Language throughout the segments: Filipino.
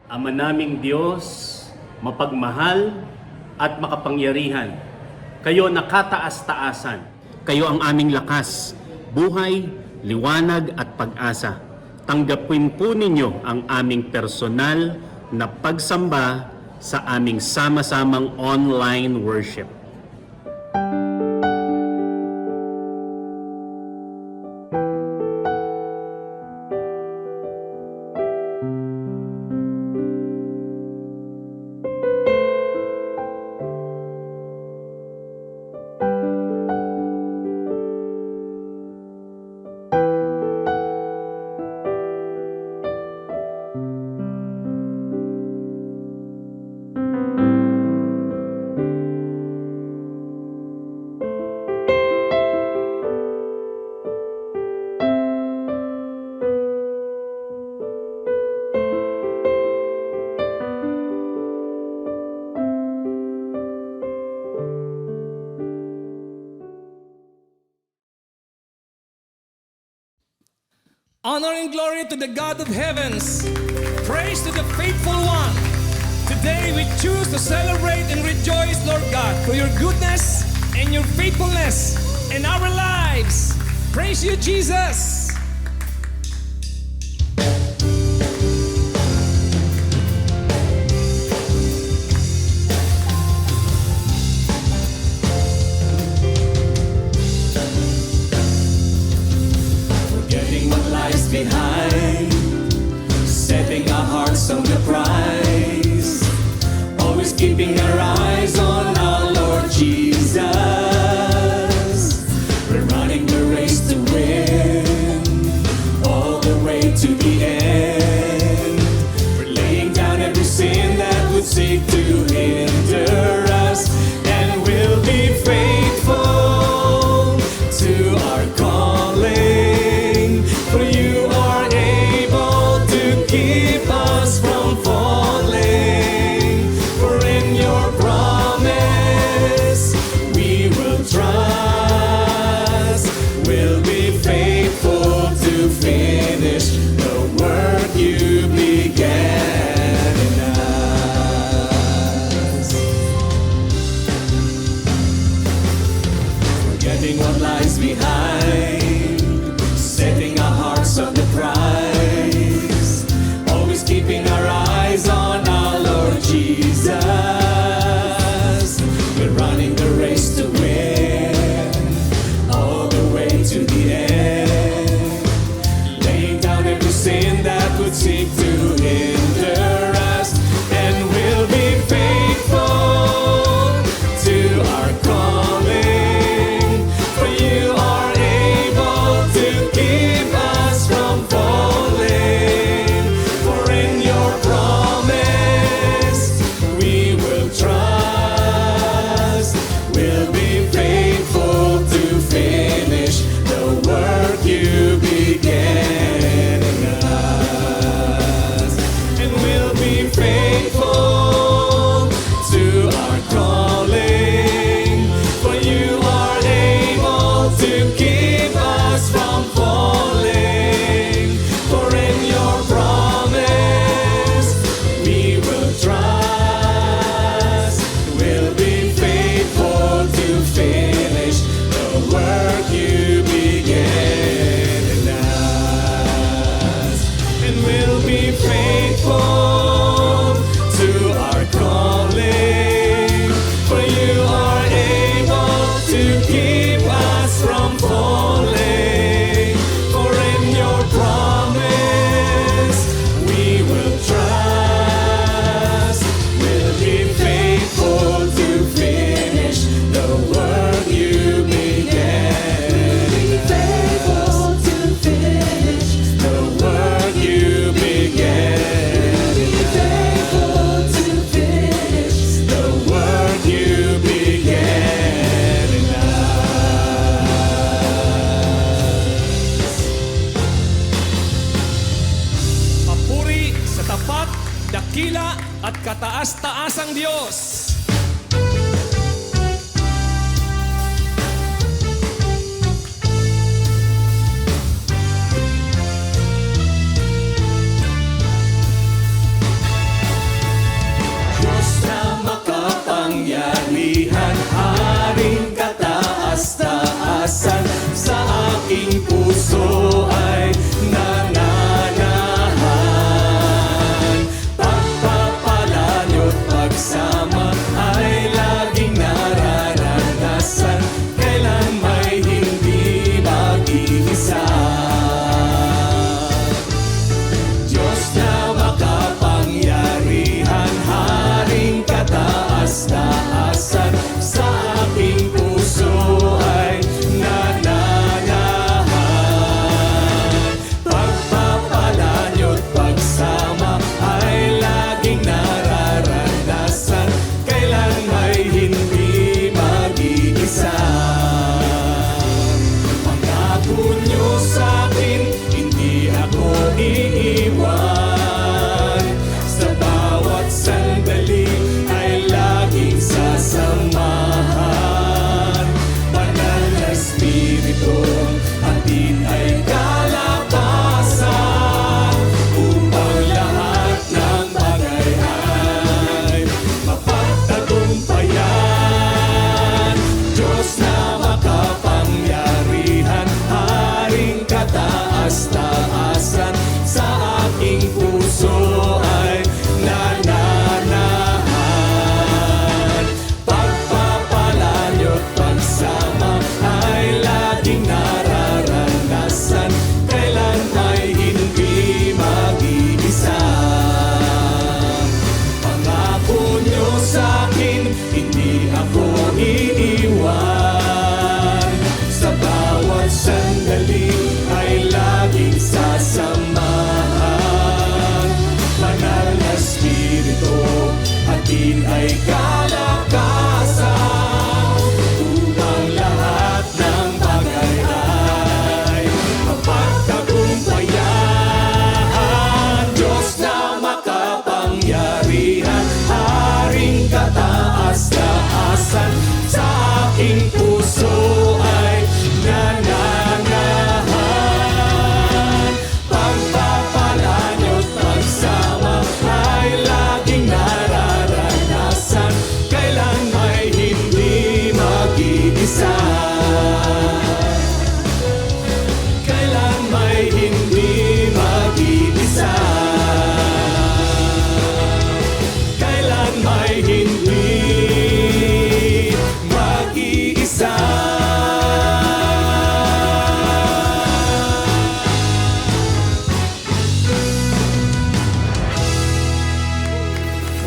Ama naming Diyos, mapagmahal at makapangyarihan, kayo nakataas-taasan. Kayo ang aming lakas, buhay, liwanag at pag-asa. Tanggapin po ninyo ang aming personal na pagsamba sa aming sama-samang online worship. Honor and glory to the God of heavens. Praise to the faithful one. Today we choose to celebrate and rejoice, Lord God, for your goodness and your faithfulness in our lives. Praise you, Jesus. Behind, setting our hearts on the prize, always keeping our eyes on our Lord Jesus. We're running the race to win, all the way to the end. We're laying down every sin that would seek to hinder us, and we'll be faithful to our calling. For you are able to keep us from falling. For in your promise we will trust. We'll be faithful to finish the work you began in us. Forgetting what lies behind, setting our hearts on the prize, always keeping our eyes on our Lord Jesus. We're running the race to win, all the way to the end, laying down every sin that would seek to hinder us, and we'll be faithful to our calling. For you are able to keep us from falling. For in your promise we will trust. We'll be faithful to finish the work you began in us. And we'll be faithful to our calling. For you are able to keep us from falling. For in your promise we will trust. We'll be faithful to finish the work you began in us. And we'll be faithful to our calling. For you are able to keep us from falling. For in your promise we will trust. We'll be faithful to finish the work you began. Be faithful to finish the work you began. Be faithful to finish the work you began in us. Papuri sa tapat, dakila at kataas-taasang Diyos.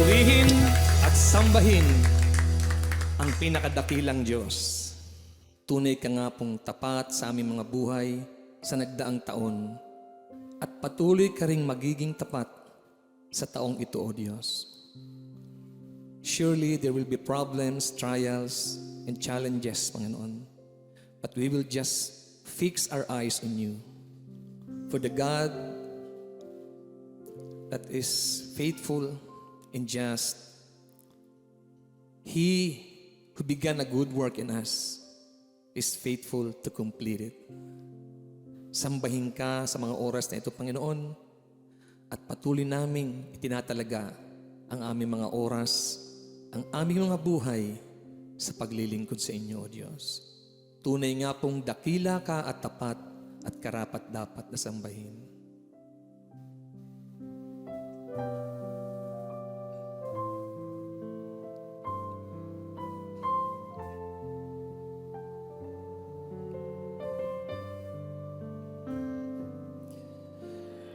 purihin at sambahin ang pinakadakilang Diyos. Tunay ka nga pong tapat sa aming mga buhay sa nagdaang taon at patuloy ka ring magiging tapat sa taong ito, O Diyos. Surely there will be problems, trials, and challenges, Panginoon. But we will just fix our eyes on you. For the God that is faithful and just, He who began a good work in us is faithful to complete it. Sambahin ka sa mga oras na ito, Panginoon, at patuloy naming itinatalaga ang aming mga oras, ang aming mga buhay sa paglilingkod sa inyo, O Diyos. Tunay nga pong dakila ka at tapat at karapat-dapat na sambahin.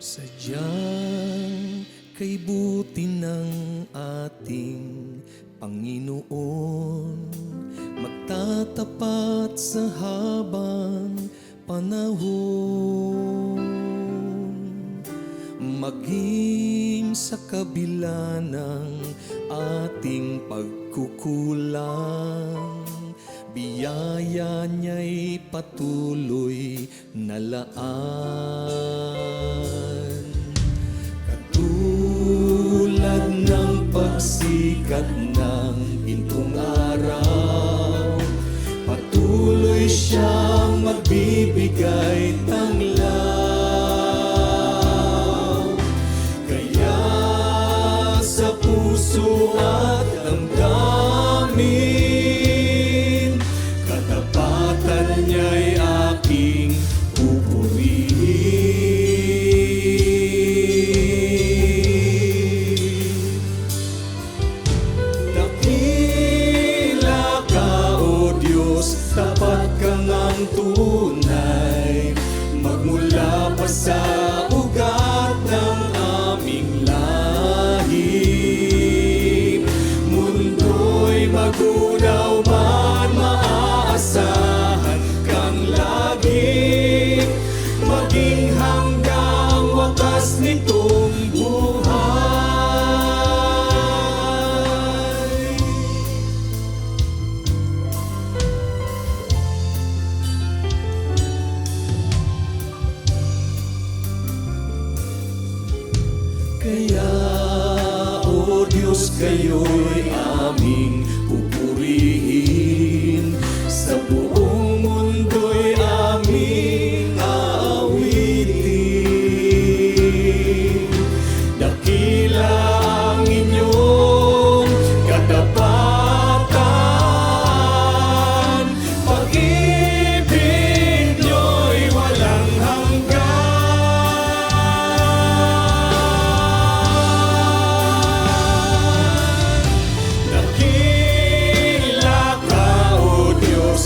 Sadyang kay buti ng ating Panginoon, magtatapat sa habang panahon, maging sa kabila ng ating pagkukulang, biyaya niya'y patuloy na laan. Katulad ng pagsikat ng gintong araw, patuloy siyang magbibigay tanglaw. Kaya sa puso at damdamin, katapatan niya'y aking pupurihin. Dakila ka, O Diyos, tapat kang ang tunay, magmula pa sa ugat ng aming lahi. Mundo'y magunaw man, maaasahan kang lagi, maging hanggang wakas nitong buhay. Kaya, O Diyos, kayo'y aming pupurihin, sa buong mundo'y aming aawitin. Dakila ang inyong katapatan, pag-ibig niyo'y walang hanggan. Dakila ka, O Diyos,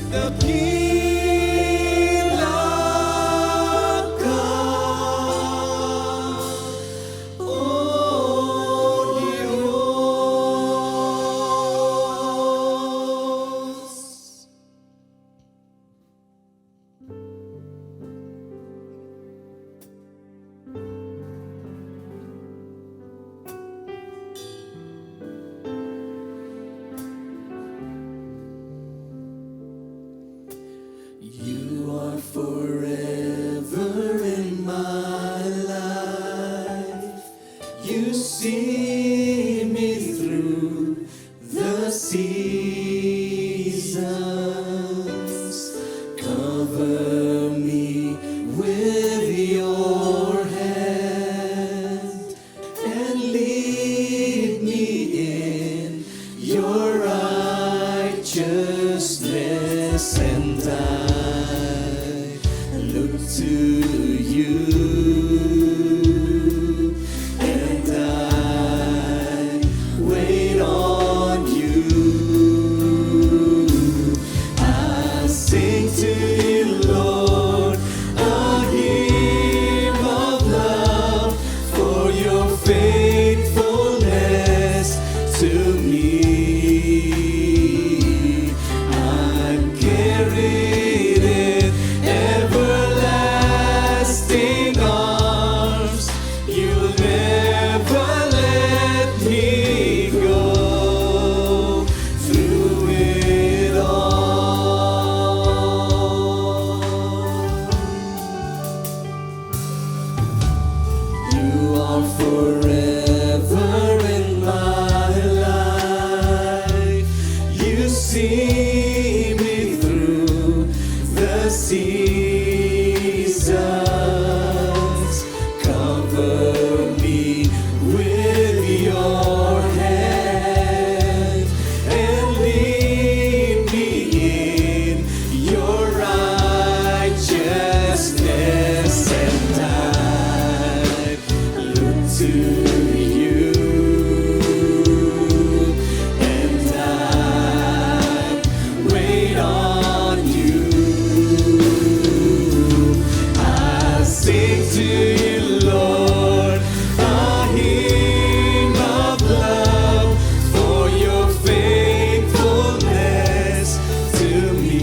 dakilang ka, O Diyos. You are forever in my life. You see me through the seasons. Cover me with your hand and lead me in your righteousness, and I look to you, and I wait on you. I sing to you, Lord, a hymn of love for your faithfulness to me. I'm carried in everlasting arms. You'll never let me go through it all. You are forever in my life. You see me through the seasons. Cover me with your hand and lead me in your righteousness, and I look to you, and I wait on you. I sing to you, Lord, a hymn of love for your faithfulness to me.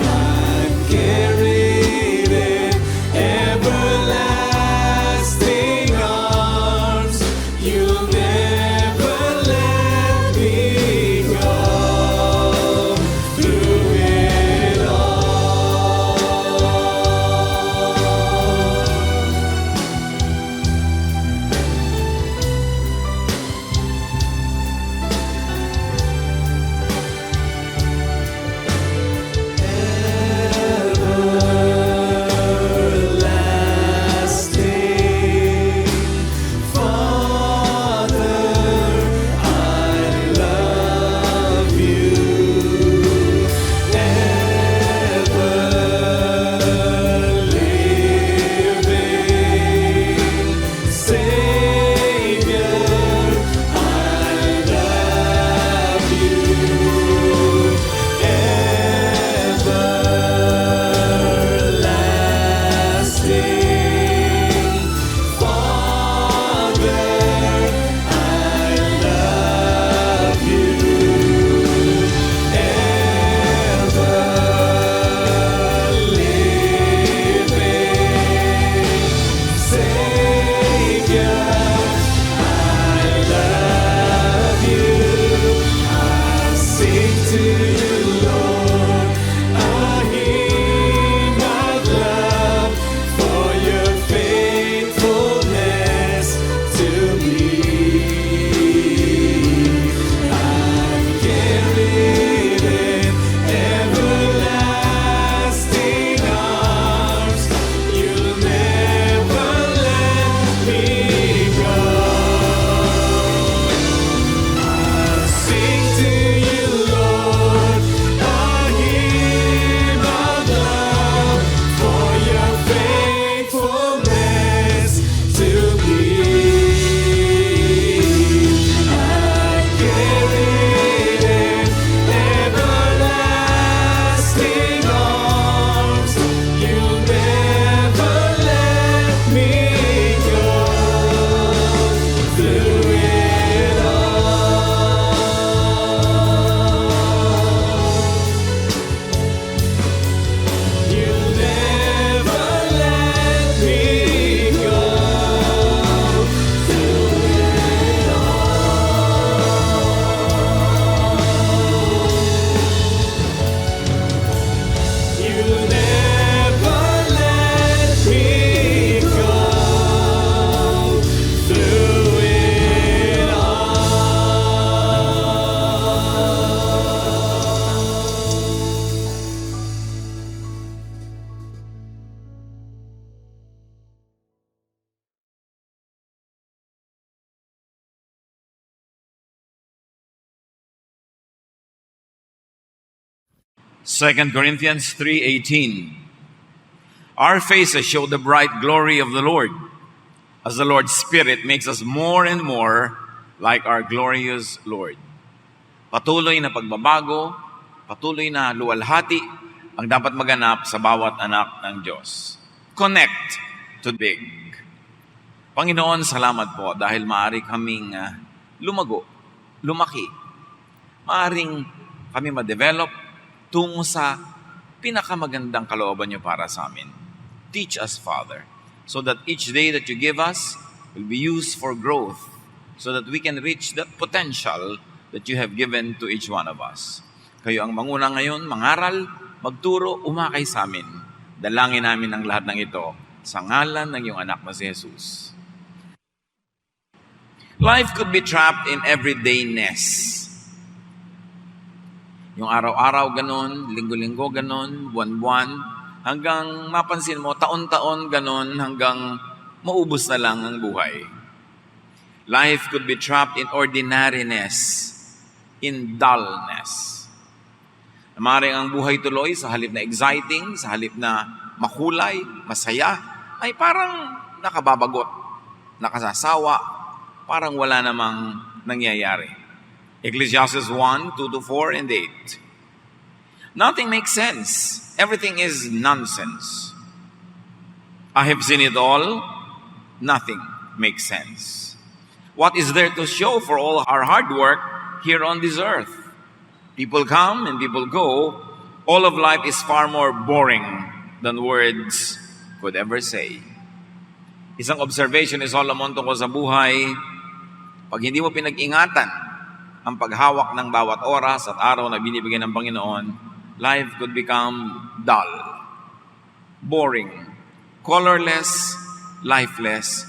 I'm carried in everlasting arms. You'll never let me go through it all. Everlasting Father, I love you. Ever living Savior, I love you. Everlasting Father, I love you. Ever living Savior, I love you. I sing to you, Lord, a hymn of love for your faithfulness to me. I'm carried in everlasting arms. You'll never let me go. I sing to you, Lord, 2 Corinthians 3:18. Our faces show the bright glory of the Lord, as the Lord's Spirit makes us more and more like our glorious Lord. Patuloy na pagbabago, patuloy na luwalhati ang dapat maganap sa bawat anak ng Diyos. Connect to big. Panginoon, salamat po dahil maaari kaming lumago, lumaki. Maaring kami ma-develop tungo sa pinakamagandang kalooban niyo para sa amin. Teach us, Father, so that each day that you give us will be used for growth, so that we can reach that potential that you have given to each one of us. Kayo ang manguna ngayon, mangaral, magturo, umakay sa amin. Dalangin namin ang lahat ng ito sa ngalan ng iyong anak na si Jesus. Life could be trapped in everydayness. Yung araw-araw ganon, linggo-linggo ganon, buwan-buwan, hanggang mapansin mo, taon-taon ganon, hanggang maubos na lang ang buhay. Life could be trapped in ordinariness, in dullness. Maaaring ang buhay tuloy sa halip na exciting, sa halip na makulay, masaya, ay parang nakababagot, nakasasawa, parang wala namang nangyayari. Ecclesiastes 1, 2-4 and 8. Nothing makes sense. Everything is nonsense. I have seen it all. Nothing makes sense. What is there to show for all our hard work here on this earth? People come and people go. All of life is far more boring than words could ever say. Isang observation ni Solomon tungkol sa buhay, pag hindi mo pinag-ingatan ang paghawak ng bawat oras at araw na binibigay ng Panginoon, life could become dull, boring, colorless, lifeless.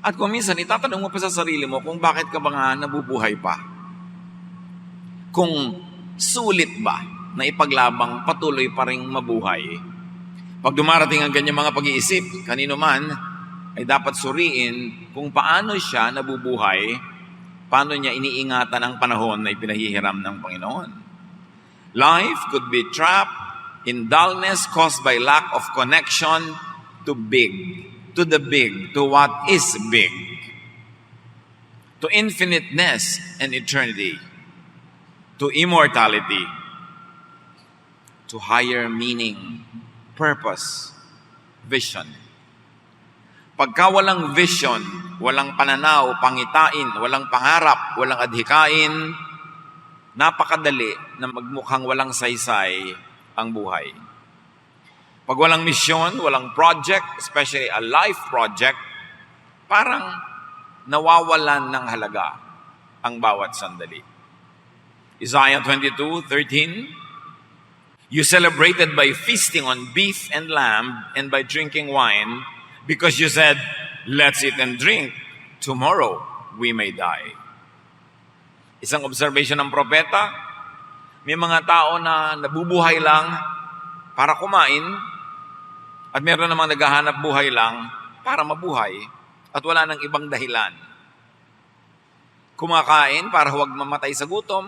At kung minsan, itatanong mo pa sa sarili mo kung bakit ka ba nga nabubuhay pa. Kung sulit ba na ipaglabang patuloy pa rin mabuhay. Pag dumarating ang ganyang mga pag-iisip, kanino man, ay dapat suriin kung paano siya nabubuhay, paano niya iniingatan ang panahon na ipinahihiram ng Panginoon. Life could be trapped in dullness caused by lack of connection to big, to the big, to what is big, to infiniteness and eternity, to immortality, to higher meaning, purpose, vision. Pagka walang vision, walang pananaw, pangitain, walang pangarap, walang adhikain, napakadali na magmukhang walang saysay ang buhay. Pag walang misyon, walang project, especially a life project, parang nawawalan ng halaga ang bawat sandali. Isaiah 22:13, you celebrated by feasting on beef and lamb and by drinking wine, because you said, let's eat and drink, tomorrow we may die. Isang observation ng propeta, may mga tao na nabubuhay lang para kumain, at meron namang naghahanap buhay lang para mabuhay, at wala nang ibang dahilan. Kumakain para huwag mamatay sa gutom,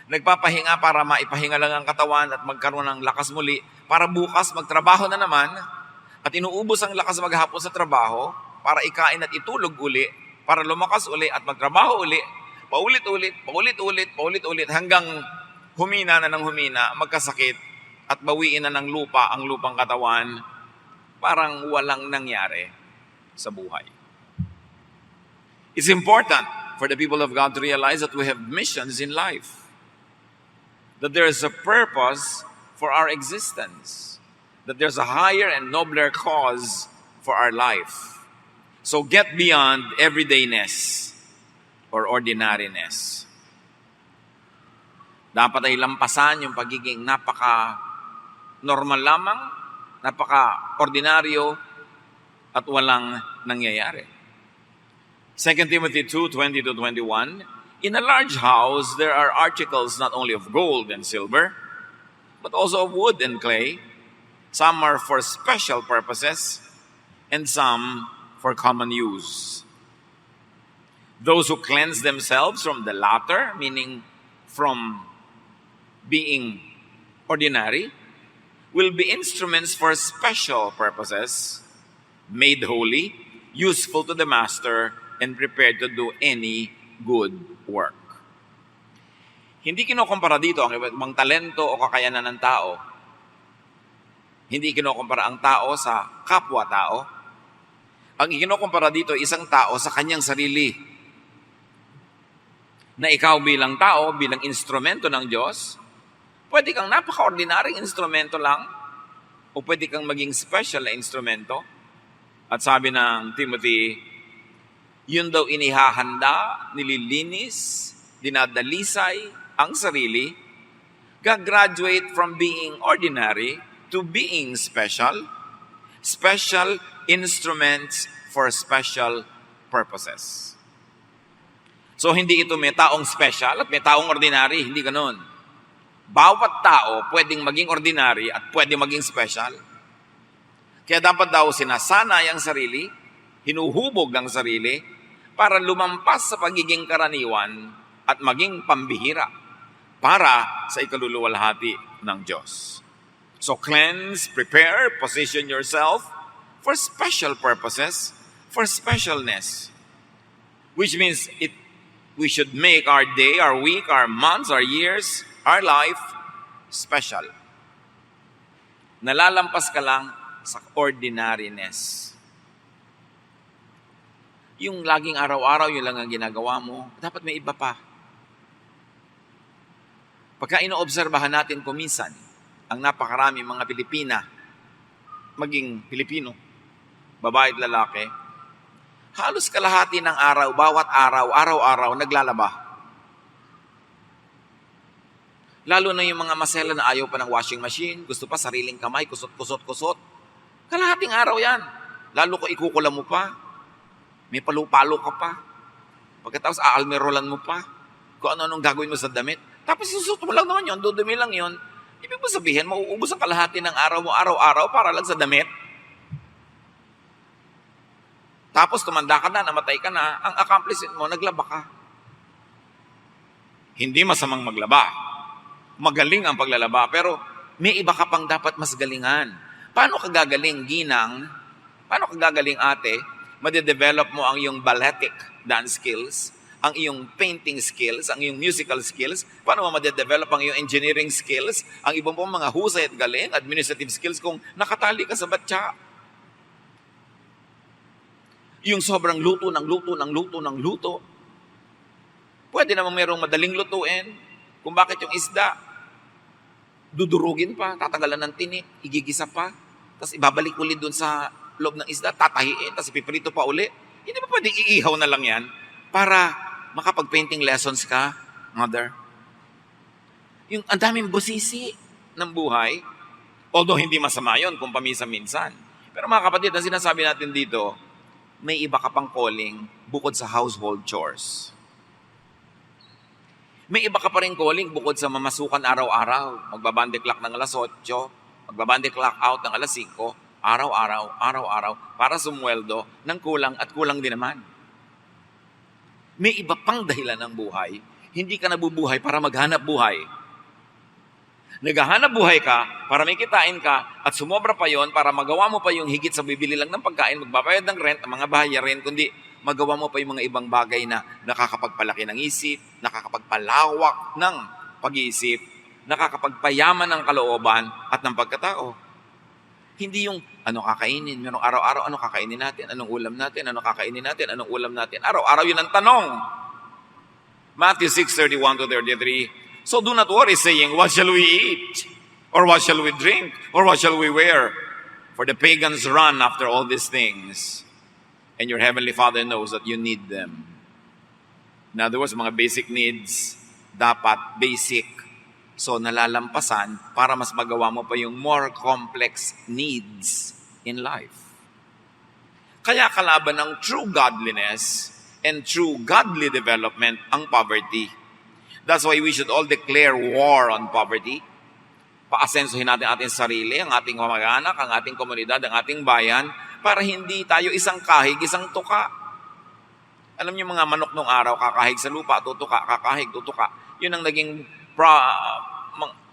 nagpapahinga para maipahinga lang ang katawan at magkaroon ng lakas muli, para bukas magtrabaho na naman, at inuubos ang lakas maghapon sa trabaho para ikain at itulog uli, para lumakas uli at magtrabaho uli, paulit-ulit, hanggang humina na ng humina, magkasakit, at bawiin na ng lupa ang lupang katawan, parang walang nangyari sa buhay. It's important for the people of God to realize that we have missions in life, that there is a purpose for our existence, that there's a higher and nobler cause for our life. So get beyond everydayness or ordinariness. Dapat ay lampasan yung pagiging napaka-normal lamang, napaka-ordinaryo, at walang nangyayari. 2 Timothy 2:20-21, in a large house there are articles not only of gold and silver, but also of wood and clay. Some are for special purposes, and some for common use. Those who cleanse themselves from the latter, meaning from being ordinary, will be instruments for special purposes, made holy, useful to the master, and prepared to do any good work. Hindi kinukumpara dito ang ibang talento o kakayanan ng tao. Hindi kinukumpara ang tao sa kapwa-tao. Ang kinukumpara dito isang tao sa kanyang sarili. Na ikaw bilang tao, bilang instrumento ng Diyos, pwede kang napaka-ordinaryong instrumento lang o pwede kang maging special na instrumento. At sabi ng Timothy, yun daw inihahanda, nililinis, dinadalisay ang sarili, gagraduate from being ordinary to being special, special instruments for special purposes. So hindi ito may taong special at may taong ordinary, hindi ganoon. Bawat tao pwedeng maging ordinary at pwedeng maging special. Kaya dapat daw sinasanay ang sarili, hinuhubog ang sarili, para lumampas sa pagiging karaniwan at maging pambihira para sa ikaluluwalhati ng Diyos. So cleanse, prepare, position yourself for special purposes, for specialness. Which means we should make our day, our week, our months, our years, our life special. Nalalampas ka lang sa ordinariness. Yung laging araw-araw, yun lang ang ginagawa mo, dapat may iba pa. Pagka inoobserbahan natin kuminsan, ang napakarami mga Pilipina, maging Pilipino, babae at lalaki, halos kalahati ng araw, bawat araw, araw-araw, naglalaba. Lalo na yung mga masela na ayaw pa ng washing machine, gusto pa sariling kamay, kusot. Kalahating araw yan. Lalo ko ikukulam mo pa. May palo-palo ka pa. Pagkatapos aalmerolan mo pa. Kung ano-anong gagawin mo sa damit. Tapos susut mo lang naman yun, dudumi lang yun. Ibig mo sabihin, mauubos ang kalahati ng araw mo araw-araw para lang sa damit. Tapos tumanda ka na, namatay ka na, ang accomplishment mo, naglaba ka. Hindi masamang maglaba. Magaling ang paglalaba, pero may iba ka pang dapat mas galingan. Paano ka gagaling, ginang? Paano ka gagaling, ate? Madedevelop mo ang iyong balletic dance skills, ang iyong painting skills, ang iyong musical skills. Paano mo madedevelop ang iyong engineering skills, ang ibang pong mga husay at galing, administrative skills kung nakatali ka sa batya? Yung sobrang luto ng luto. Pwede naman mayroong madaling lutuin. Kung bakit yung isda, dudurugin pa, tatanggalan ng tinik, igigisa pa, tapos ibabalik ulit dun sa loob ng isda, tatahiin, tapos ipiprito pa uli. Hindi ba pwedeng iihaw na lang yan para makapag-painting lessons ka, mother? Yung ang daming busisi ng buhay, although hindi masama yun kung pamisa-minsan. Pero mga kapatid, ang sinasabi natin dito, may iba ka pang calling bukod sa household chores. May iba ka pa rin calling bukod sa mamasukan araw-araw. Magbabande clock ng alas 8, magbabande clock out ng alas 5, araw-araw, para sumweldo ng kulang at kulang din naman. May iba pang dahilan ng buhay. Hindi ka nabubuhay para maghanap buhay. Naghahanap buhay ka para may kitain ka at sumobra pa yon para magawa mo pa yung higit sa bibili lang ng pagkain, magbabayad ng rent, ng mga bahayarin, kundi magawa mo pa yung mga ibang bagay na nakakapagpalaki ng isip, nakakapagpalawak ng pag-iisip, nakakapagpayaman ng kalooban at ng pagkatao. Hindi yung ano kakainin, merong araw-araw ano kakainin natin, anong ulam natin, ano kakainin natin, anong ulam natin. Araw-araw yun ang tanong. Matthew 6:31-33. So do not worry saying, what shall we eat? Or what shall we drink? Or what shall we wear? For the pagans run after all these things. And your heavenly Father knows that you need them. In other words, mga basic needs, dapat basic. So nalalampasan para mas magawa mo pa yung more complex needs in life. Kaya kalaban ng true godliness and true godly development ang poverty. That's why we should all declare war on poverty. Paasensuhin natin ating sarili, ang ating kamag-anak, ang ating komunidad, ang ating bayan, para hindi tayo isang kahig, isang tuka. Alam niyo mga manok nung araw, kakahig sa lupa, tutuka, kakahig, tutuka. Yun ang naging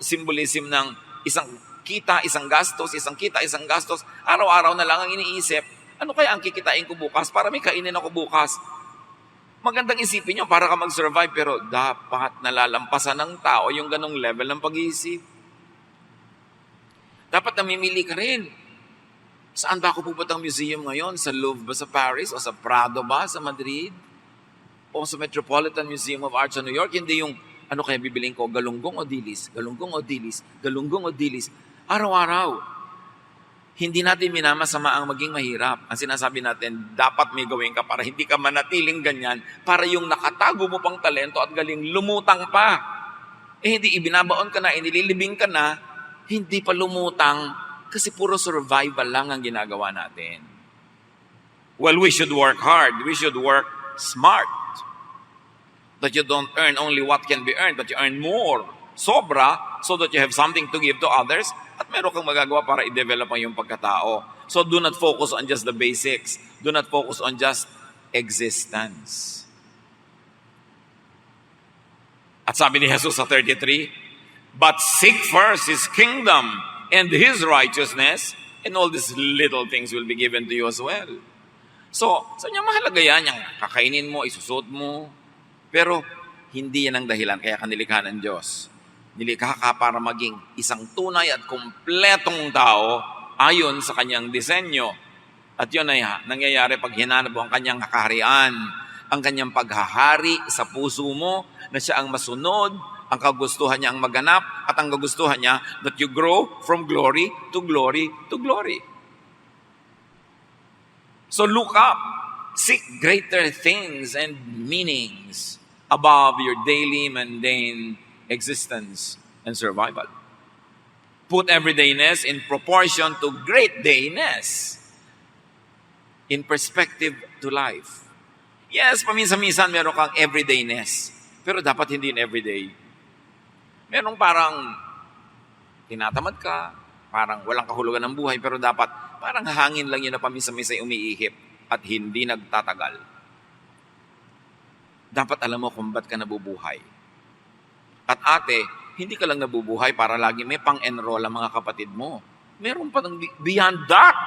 symbolism ng isang kita, isang gastos, isang kita, isang gastos. Araw-araw na lang ang iniisip, ano kaya ang kikitain ko bukas para may kainin ako bukas? Magandang isipin nyo para ka mag-survive, pero dapat nalalampasan ng tao yung ganong level ng pag-iisip. Dapat namimili ka rin. Saan ba ako pupuntang museum ngayon? Sa Louvre ba sa Paris? O sa Prado ba sa Madrid? O sa Metropolitan Museum of Art sa New York? Hindi yung, ano kaya bibiling ko? Galunggong o dilis? Galunggong o dilis? Galunggong o dilis? Araw-araw. Hindi natin minamasama ang maging mahirap. Ang sinasabi natin, dapat may gawin ka para hindi ka manatiling ganyan, para yung nakatago mo pang talento at galing lumutang pa. Hindi ibinabaon ka na, inililibing ka na, hindi pa lumutang kasi puro survival lang ang ginagawa natin. Well, we should work hard. We should work smart. That you don't earn only what can be earned, but you earn more. Sobra, so that you have something to give to others at meron kang magagawa para i-develop ang iyong pagkatao. So do not focus on just the basics. Do not focus on just existence. At sabi ni Jesus sa 33, but seek first His kingdom and His righteousness, and all these little things will be given to you as well. So, sa inyo mahalaga yan, yung kakainin mo, isusot mo, pero hindi yan ang dahilan, kaya kanilikha ng Diyos. Nilikha ka para maging isang tunay at kumpletong tao ayon sa kanyang disenyo. At yun ay nangyayari pag hinanap mo ang kanyang kaharian, ang kanyang paghahari sa puso mo, na siya ang masunod, ang kagustuhan niya ang maganap, at ang kagustuhan niya that you grow from glory to glory to glory. So look up, seek greater things and meanings above your daily mundane existence and survival. Put everydayness in proportion to great dayness, in perspective to life. Yes, paminsan-minsan meron kang everydayness, pero dapat hindi in everyday. Merong parang tinatamad ka, parang walang kahulugan ng buhay, pero dapat parang hangin lang yun na paminsan-minsan umiihip at hindi nagtatagal. Dapat alam mo kung ba't ka nabubuhay. At ate, hindi ka lang nabubuhay para lagi may pang-enroll ang mga kapatid mo. Meron pa ng beyond that.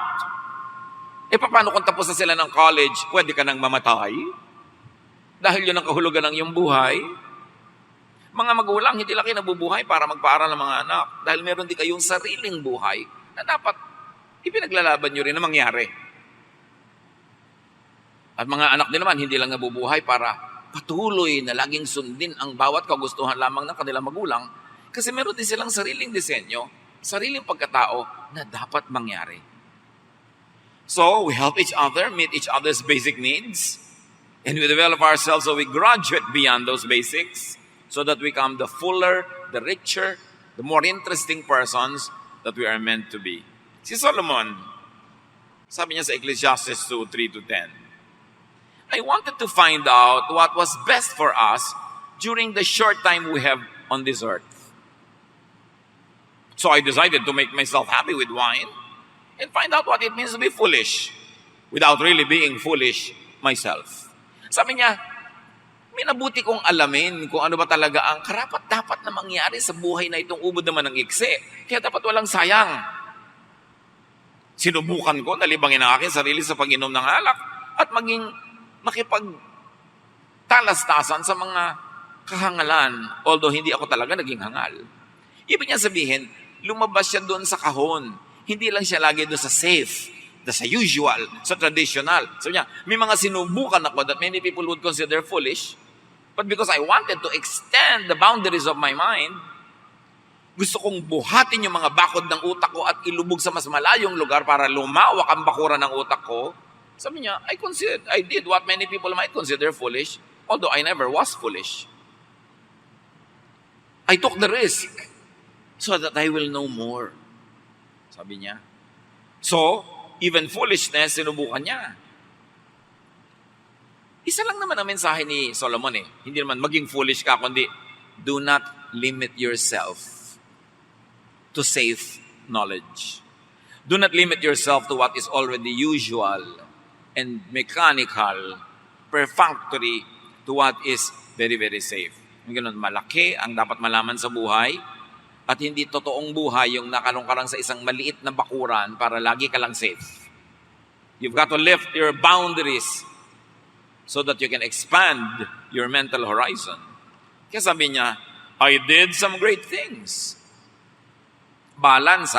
Paano kung tapos na sila ng college, pwede ka nang mamatay? Dahil yun ang kahulugan ng iyong buhay. Mga magulang, hindi lang kayo nabubuhay para magpaaral ng mga anak. Dahil meron din kayong sariling buhay na dapat ipinaglalaban nyo rin na mangyari. At mga anak din naman, hindi lang nabubuhay para patuloy na laging sundin ang bawat kagustuhan lamang ng kanilang magulang kasi meron din silang sariling disenyo, sariling pagkatao na dapat mangyari. So, we help each other meet each other's basic needs and we develop ourselves so we graduate beyond those basics so that we become the fuller, the richer, the more interesting persons that we are meant to be. Si Solomon, sabi niya sa Ecclesiastes 2:3-10, I wanted to find out what was best for us during the short time we have on this earth. So I decided to make myself happy with wine and find out what it means to be foolish without really being foolish myself. Sabi niya, minabuti kong alamin kung ano ba talaga ang karapat-dapat na mangyari sa buhay na itong ubod naman ng ikse. Kaya dapat walang sayang. Sinubukan ko, nalibangin ang aking sarili sa pag-inom ng alak at maging makipagtalastasan sa mga kahangalan, although hindi ako talaga naging hangal. Ibig niya sabihin, lumabas siya doon sa kahon. Hindi lang siya lagi doon sa safe, sa usual, sa traditional. So niya, may mga sinubukan ako that many people would consider foolish, but because I wanted to extend the boundaries of my mind, gusto kong buhatin yung mga bakod ng utak ko at ilubog sa mas malayong lugar para lumawak ang bakuran ng utak ko. Sabi niya, I did what many people might consider foolish, although I never was foolish. I took the risk so that I will know more. Sabi niya. So, even foolishness, sinubukan niya. Isa lang naman ang mensahe ni Solomon eh. Hindi naman maging foolish ka, kundi do not limit yourself to safe knowledge. Do not limit yourself to what is already usual and mechanical, perfunctory to what is very, very safe. Ganun, malaki ang dapat malaman sa buhay, At hindi totoong buhay yung nakalong ka lang sa isang maliit na bakuran para lagi ka lang safe. You've got to lift your boundaries so that you can expand your mental horizon. Kaya sabi niya, I did some great things. Balance,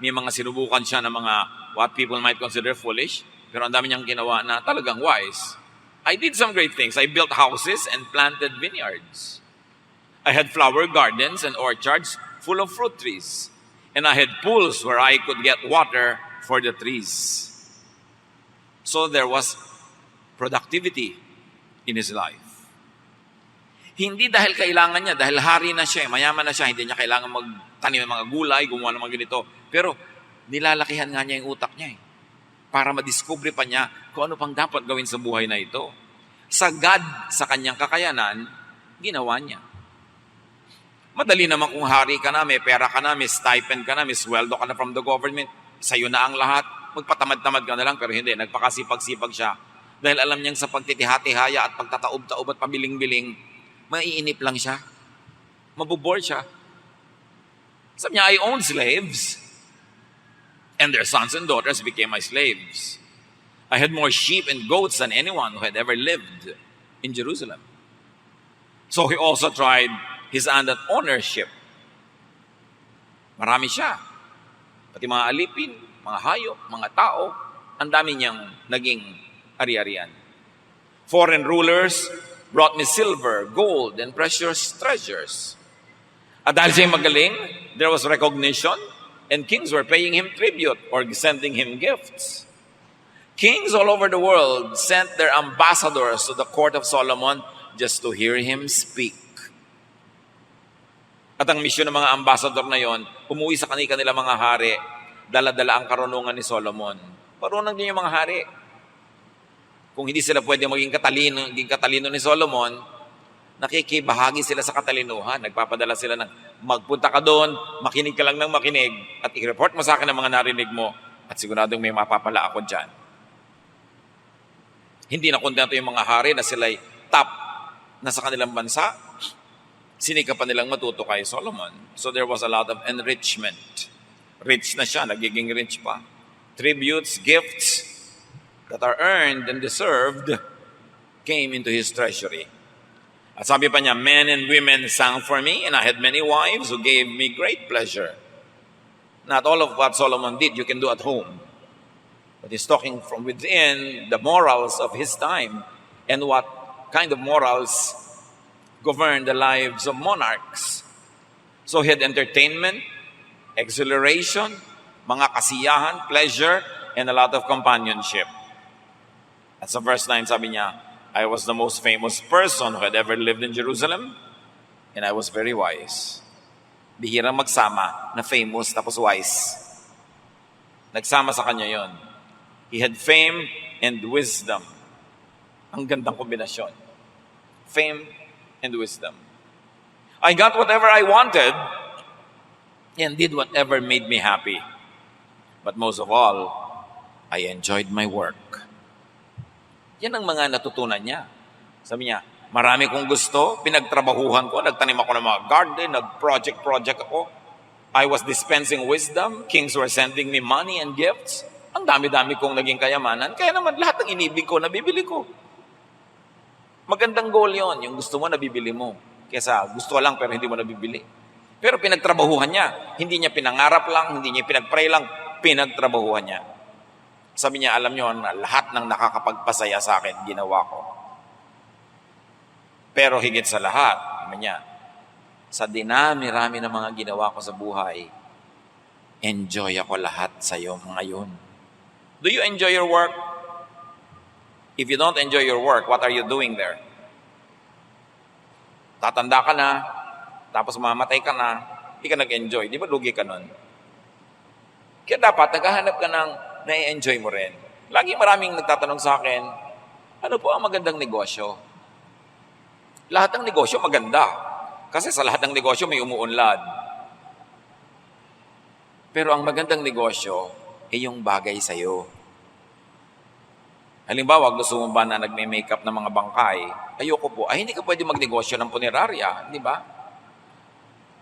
may mga sinubukan siya ng mga what people might consider foolish, pero ang dami niyang ginawa na talagang wise. I did some great things. I built houses and planted vineyards. I had flower gardens and orchards full of fruit trees. And I had pools where I could get water for the trees. So there was productivity in his life. Hindi dahil kailangan niya, dahil hari na siya, mayaman na siya, hindi niya kailangan magtanim ng mga gulay, gumawa ng mga ganito. Pero nilalakihan nga niya yung utak niya para madiskubre pa niya kung ano pang dapat gawin sa buhay na ito. Sagad sa kanyang kakayanan, ginawa niya. Madali naman kung hari ka na, may pera ka na, may stipend ka na, may sweldo ka na from the government, sa'yo na ang lahat, magpatamad-tamad ka na lang, pero hindi, nagpakasipag-sipag siya. Dahil alam niyang sa pagtitihati-haya at pagtataob-taob at pabiling-biling, maiinip lang siya. Mabubore siya. Sabi niya, I owned slaves, and their sons and daughters became my slaves. I had more sheep and goats than anyone who had ever lived in Jerusalem. So he also tried his hand at ownership. Marami siya. Pati mga alipin, mga hayop, mga tao, ang dami niyang naging ari-arian. Foreign rulers brought me silver, gold, and precious treasures. At dahil siya magaling, there was recognition, and kings were paying him tribute or sending him gifts. Kings all over the world sent their ambassadors to the court of Solomon just to hear him speak. At ang misyon ng mga ambassador na yon, umuwi sa kanila mga hari, dala-dala ang karunungan ni Solomon. Marunong din yung mga hari. Kung hindi sila pwede maging katalino ni Solomon, nakikibahagi sila sa katalinuhan. Nagpapadala sila ng magpunta ka doon, makinig ka lang ng makinig, at i-report mo sa akin ang mga narinig mo, at siguradong may mapapala ako dyan. Hindi na kontento yung mga hari na sila'y top na sa kanilang bansa. Sinika pa nilang matuto kay Solomon. So there was a lot of enrichment. Rich na siya, nagiging rich pa. Tributes, gifts that are earned and deserved came into his treasury. At sabi pa niya, men and women sang for me, and I had many wives who gave me great pleasure. Not all of what Solomon did you can do at home. But he's talking from within the morals of his time and what kind of morals govern the lives of monarchs. So he had entertainment, exhilaration, mga kasiyahan, pleasure, and a lot of companionship. At sa verse 9, sabi niya, I was the most famous person who had ever lived in Jerusalem, and I was very wise. Bihirang magsama na famous tapos wise. Nagsama sa kanya yon. He had fame and wisdom. Ang gandang kombinasyon. Fame and wisdom. I got whatever I wanted and did whatever made me happy. But most of all, I enjoyed my work. Yan ang mga natutunan niya. Sabi niya, marami kong gusto, pinagtrabahuhan ko, nagtanim ako ng mga garden, nag-project ako. I was dispensing wisdom, kings were sending me money and gifts. Ang dami-dami kong naging kayamanan, kaya naman lahat ng inibig ko, nabibili ko. Magandang goal yon, yung gusto mo, nabibili mo. Kesa gusto lang pero hindi mo nabibili. Pero pinagtrabahuhan niya. Hindi niya pinangarap lang, hindi niya pinagpray lang, pinagtrabahuhan niya. Sabi niya, alam niyo, lahat ng nakakapagpasaya sa akin, ginawa ko. Pero higit sa lahat, sabi niya, sa dinami-rami ng mga ginawa ko sa buhay, enjoy ako lahat sa iyo ngayon. Do you enjoy your work? If you don't enjoy your work, what are you doing there? Tatanda ka na, tapos mamatay ka na, hindi ka nag-enjoy. Di ba lugi ka nun? Kaya dapat naghahanap ka ng na-enjoy mo rin. Lagi maraming nagtatanong sa akin, ano po ang magandang negosyo? Lahat ng negosyo maganda. Kasi sa lahat ng negosyo may umuunlad. Pero ang magandang negosyo ay yung bagay sa'yo. Halimbawa, gusto mo ba na nagme-makeup ng mga bangkay? Ayoko po. Ay, hindi ka pwede magnegosyo ng punerarya, di ba?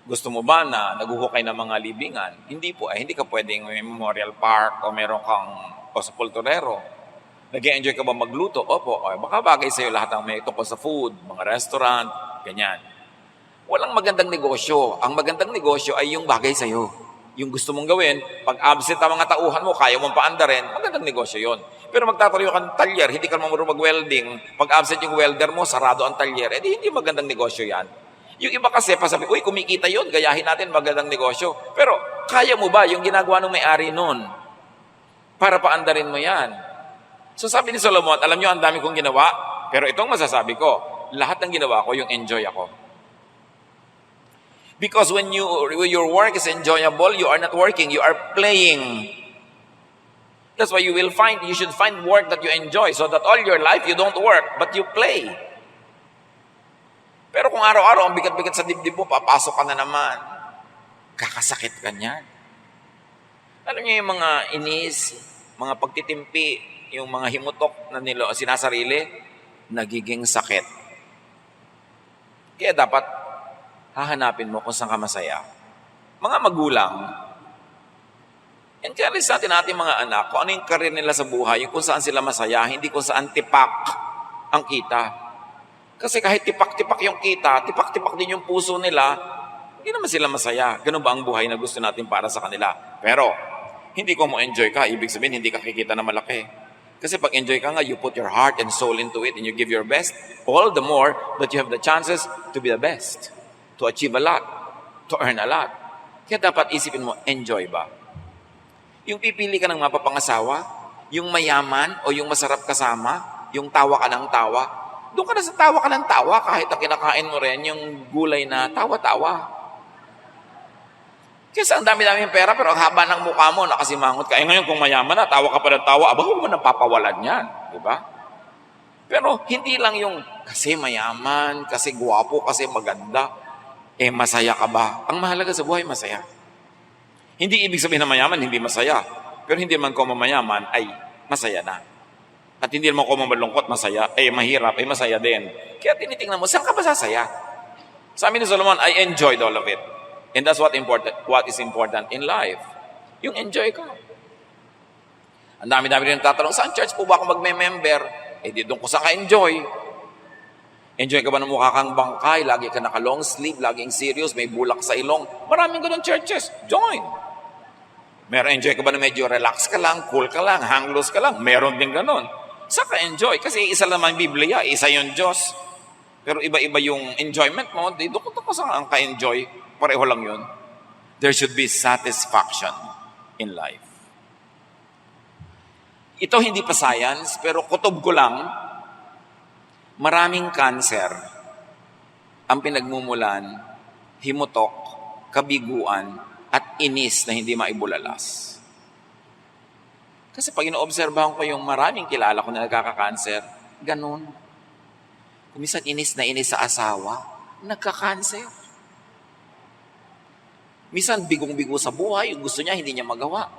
Gusto mo ba na naguhukay ng mga libingan? Hindi po. Hindi ka pwedeng may memorial park o meron kang o sa Pulturero. Nag-enjoy ka ba magluto? Opo. O, baka bagay sa'yo lahat ng may tungkol sa food, mga restaurant, ganyan. Walang magandang negosyo. Ang magandang negosyo ay yung bagay sa'yo. Yung gusto mong gawin, pag absent ang mga tauhan mo, kaya mong paandarin, magandang negosyo yon. Pero magtatayo ka ng talyer, hindi ka marunong mag-welding, pag absent yung welder mo, sarado ang talyer, hindi magandang negosyo yan. Yung iba kasi, pasabi, uy, kumikita yun, gayahin natin, magandang negosyo. Pero, kaya mo ba yung ginagawa ng may-ari nun? Para paandarin mo yan. So sabi ni Solomon, alam nyo, ang dami kong ginawa, pero itong masasabi ko, lahat ng ginawa ko, yung enjoy ako. Because when your work is enjoyable, you are not working, you are playing. That's why you should find work that you enjoy so that all your life you don't work, but you play. Pero kung araw-araw ang bigat-bigat sa dibdib mo, papasok ka na naman. Kakasakit ka niyan. Alam niyo yung mga inis, mga pagtitimpi, yung mga himutok na sinasarili, nagiging sakit. Kaya dapat hahanapin mo kung saan ka masaya. Mga magulang, encourage natin ating mga anak kung ano yung karir nila sa buhay, yung kung saan sila masaya, hindi kung saan tipak ang kita. Kasi kahit tipak-tipak yung kita, tipak-tipak din yung puso nila, hindi naman sila masaya. Ganun ba ang buhay na gusto natin para sa kanila? Pero, hindi ko mo enjoy ka, ibig sabihin hindi ka kikita na malaki. Kasi pag enjoy ka nga, you put your heart and soul into it and you give your best, all the more that you have the chances to be the best, to achieve a lot, to earn a lot. Kaya dapat isipin mo, enjoy ba? Yung pipili ka ng mapapangasawa, yung mayaman o yung masarap kasama, yung tawa ka ng tawa, doon ka na sa tawa ka ng tawa kahit ang kinakain mo rin yung gulay na tawa-tawa. Kasi ang dami-dami yung pera pero ang haba ng mukha mo, nakasimangot ka. Ngayon kung mayaman na, tawa ka pa ng tawa, huwag mo nang papawalan yan. Diba? Pero hindi lang yung kasi mayaman, kasi guwapo, kasi maganda, masaya ka ba? Ang mahalaga sa buhay, masaya. Hindi ibig sabihin na mayaman, hindi masaya. Pero hindi man ko mamayaman, ay masaya na. At hindi naman ko malungkot, masaya. Mahirap, masaya din. Kaya tinitingnan mo, saan ka ba sasaya? Sabi ni Solomon, I enjoyed all of it. And that's what is important in life. Yung enjoy ka. Ang dami-dami rin tatanong, saan church po ba ako magme-member? Di doon ko saan ka enjoy. Enjoy ka ba ng mukha kang bangkay? Lagi ka naka-long sleeve, laging serious, may bulak sa ilong. Maraming ganun churches. Join. Meron enjoy ka ba na medyo relax ka lang, cool ka lang, hang loose ka lang? Meron din ganun. Saan ka enjoy? Kasi isa naman Biblia, isa yung Diyos. Pero iba-iba yung enjoyment mo. Doon ko saan ka enjoy. Pareho lang yun. There should be satisfaction in life. Ito hindi pa science, pero kutob ko lang, maraming cancer ang pinagmumulan, himutok, kabiguan, at inis na hindi maibulalas. Kasi pag ino-obserbahan ko yung maraming kilala ko na nagkaka-cancer, ganun. Kung minsan inis na inis sa asawa, nagka-cancer. Minsan bigong-bigo sa buhay, gusto niya, hindi niya magawa.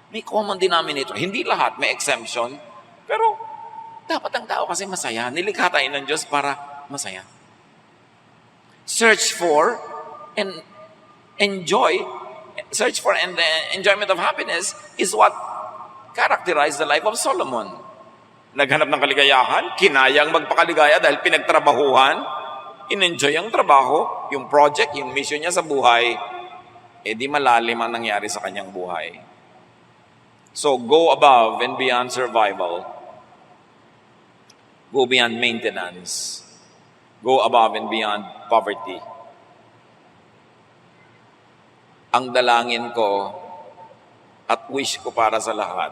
May common denominator. Hindi lahat, may exemption. Pero dapat ang tao kasi masaya. Nilikha tayo ng Diyos para masaya. Search for and the enjoyment of happiness is what characterized the life of Solomon. Naghanap ng kaligayahan, kinayang magpakaligaya dahil pinagtrabahuhan, in-enjoy ang trabaho, yung project, yung mission niya sa buhay, di malalim ang nangyari sa kanyang buhay. So, go above and beyond survival. Go beyond maintenance. Go above and beyond poverty. Ang dalangin ko at wish ko para sa lahat,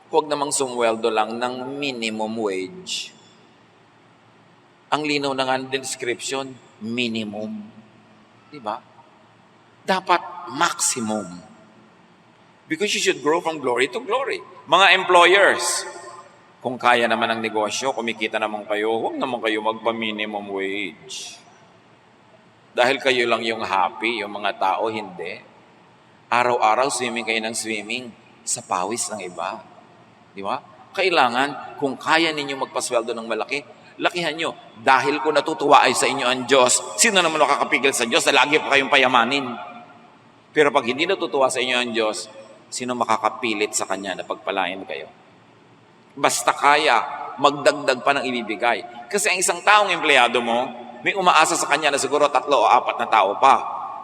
huwag namang sumweldo lang ng minimum wage. Ang linaw na nga ng description, minimum. Diba? Dapat maximum. Because you should grow from glory to glory. Mga employers, kung kaya naman ang negosyo, kumikita naman kayo, huwag naman kayo magpa-minimum wage. Dahil kayo lang yung happy, yung mga tao hindi. Araw-araw swimming kayo ng swimming sa pawis ng iba. Di ba? Kailangan, kung kaya ninyo magpasweldo ng malaki, Lakihan nyo. Dahil kung natutuwa ay sa inyo ang Diyos, sino naman makakapigil sa Diyos na lagi pa kayong payamanin? Pero pag hindi natutuwa sa inyo ang Diyos, sino makakapilit sa Kanya na pagpalain kayo? Basta kaya, magdagdag pa ng ibibigay. Kasi ang isang taong empleyado mo, may umaasa sa Kanya na siguro 3 o 4 na tao pa.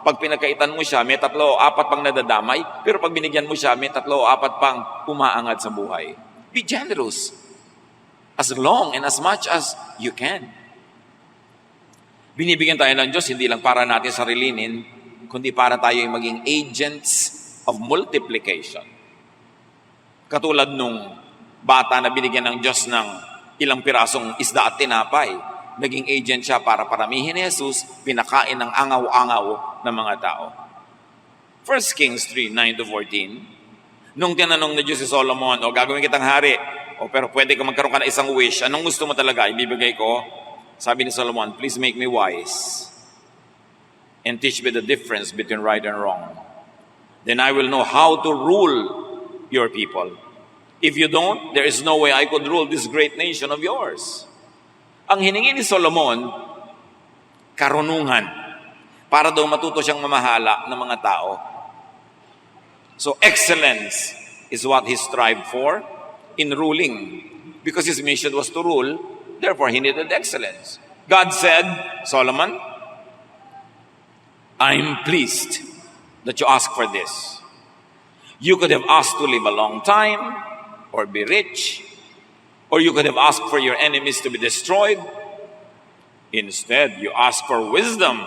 Pag pinagkaitan mo siya, may 3 o 4 pang nadadamay, pero pag binigyan mo siya, may 3 o 4 pang umaangat sa buhay. Be generous. As long and as much as you can. Binibigyan tayo ng Diyos, hindi lang para natin sarilinin, kundi para tayo yung maging agents of multiplication. Katulad nung bata na binigyan ng Diyos ng ilang pirasong isda at tinapay, naging agent siya para paramihin ni Jesus, pinakain ng angaw-angaw ng mga tao. 1 Kings 3:9-14, nung tinanong na Diyos si Solomon, gagawin kitang hari, pero pwede ka magkaroon ka ng isang wish, anong gusto mo talaga, ibibigay ko? Sabi ni Solomon, please make me wise and teach me the difference between right and wrong. Then I will know how to rule your people. If you don't, there is no way I could rule this great nation of yours. Ang hiningi ni Solomon, karunungan, para daw matuto siyang mamahala ng mga tao. So excellence is what he strived for in ruling. Because his mission was to rule, therefore he needed excellence. God said, Solomon, I'm pleased that you ask for this. You could have asked to live a long time, or be rich, or you could have asked for your enemies to be destroyed. Instead, you ask for wisdom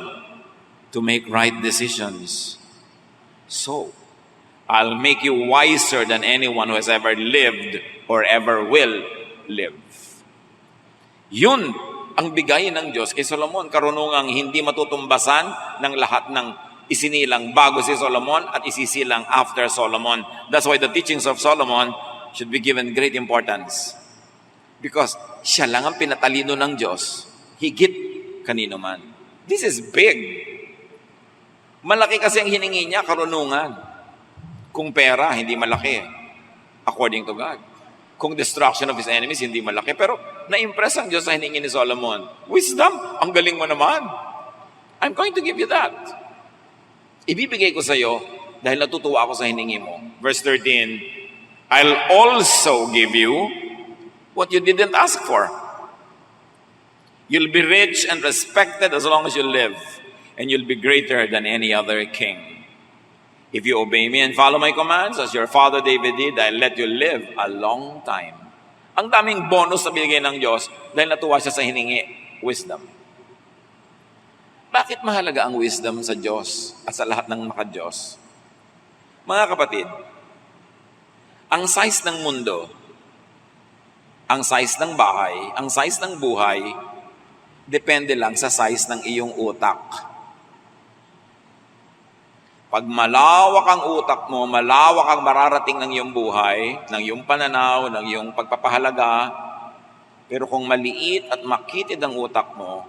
to make right decisions. So, I'll make you wiser than anyone who has ever lived or ever will live. Yun ang bigay ng Diyos kay Solomon, karunungang hindi matutumbasan ng lahat ng isinilang bago si Solomon at isisilang after Solomon. That's why the teachings of Solomon should be given great importance. Because siya lang ang pinatalino ng Diyos, higit kanino man. This is big. Malaki kasi ang hiningi niya, karunungan. Kung pera, hindi malaki. According to God. Kung destruction of his enemies, hindi malaki. Pero na-impress ang Diyos sa hiningi ni Solomon. Wisdom, ang galing mo naman. I'm going to give you that. Ibibigay ko sa iyo dahil natutuwa ako sa hiningi mo. Verse 13, I'll also give you what you didn't ask for. You'll be rich and respected as long as you live, and you'll be greater than any other king. If you obey me and follow my commands, as your father David did, I'll let you live a long time. Ang daming bonus na binigay ng Diyos dahil natuwa siya sa hiningi, wisdom. Bakit mahalaga ang wisdom sa Diyos at sa lahat ng maka-Diyos? Mga kapatid, ang size ng mundo, ang size ng bahay, ang size ng buhay, depende lang sa size ng iyong utak. Pag malawak ang utak mo, malawak ang mararating ng iyong buhay, ng iyong pananaw, ng iyong pagpapahalaga, pero kung maliit at makitid ang utak mo,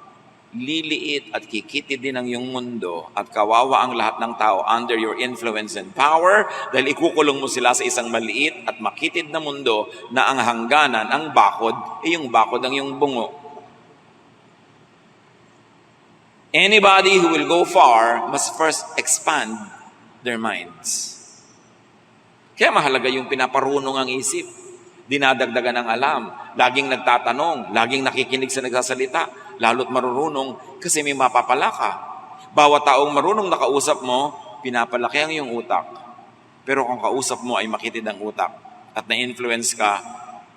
liliit at kikitid din ang iyong mundo at kawawa ang lahat ng tao under your influence and power dahil ikukulong mo sila sa isang maliit at makitid na mundo na ang hangganan, ang bakod, yung bakod ang iyong bungo. Anybody who will go far must first expand their minds. Kaya mahalaga yung pinaparunong ang isip, dinadagdagan ng alam, laging nagtatanong, laging nakikinig sa nagsasalita, lalo't marurunong kasi may mapapala ka. Bawat taong marunong nakausap mo, pinapalaki ang iyong utak. Pero kung kausap mo ay makitid ang utak at na-influence ka,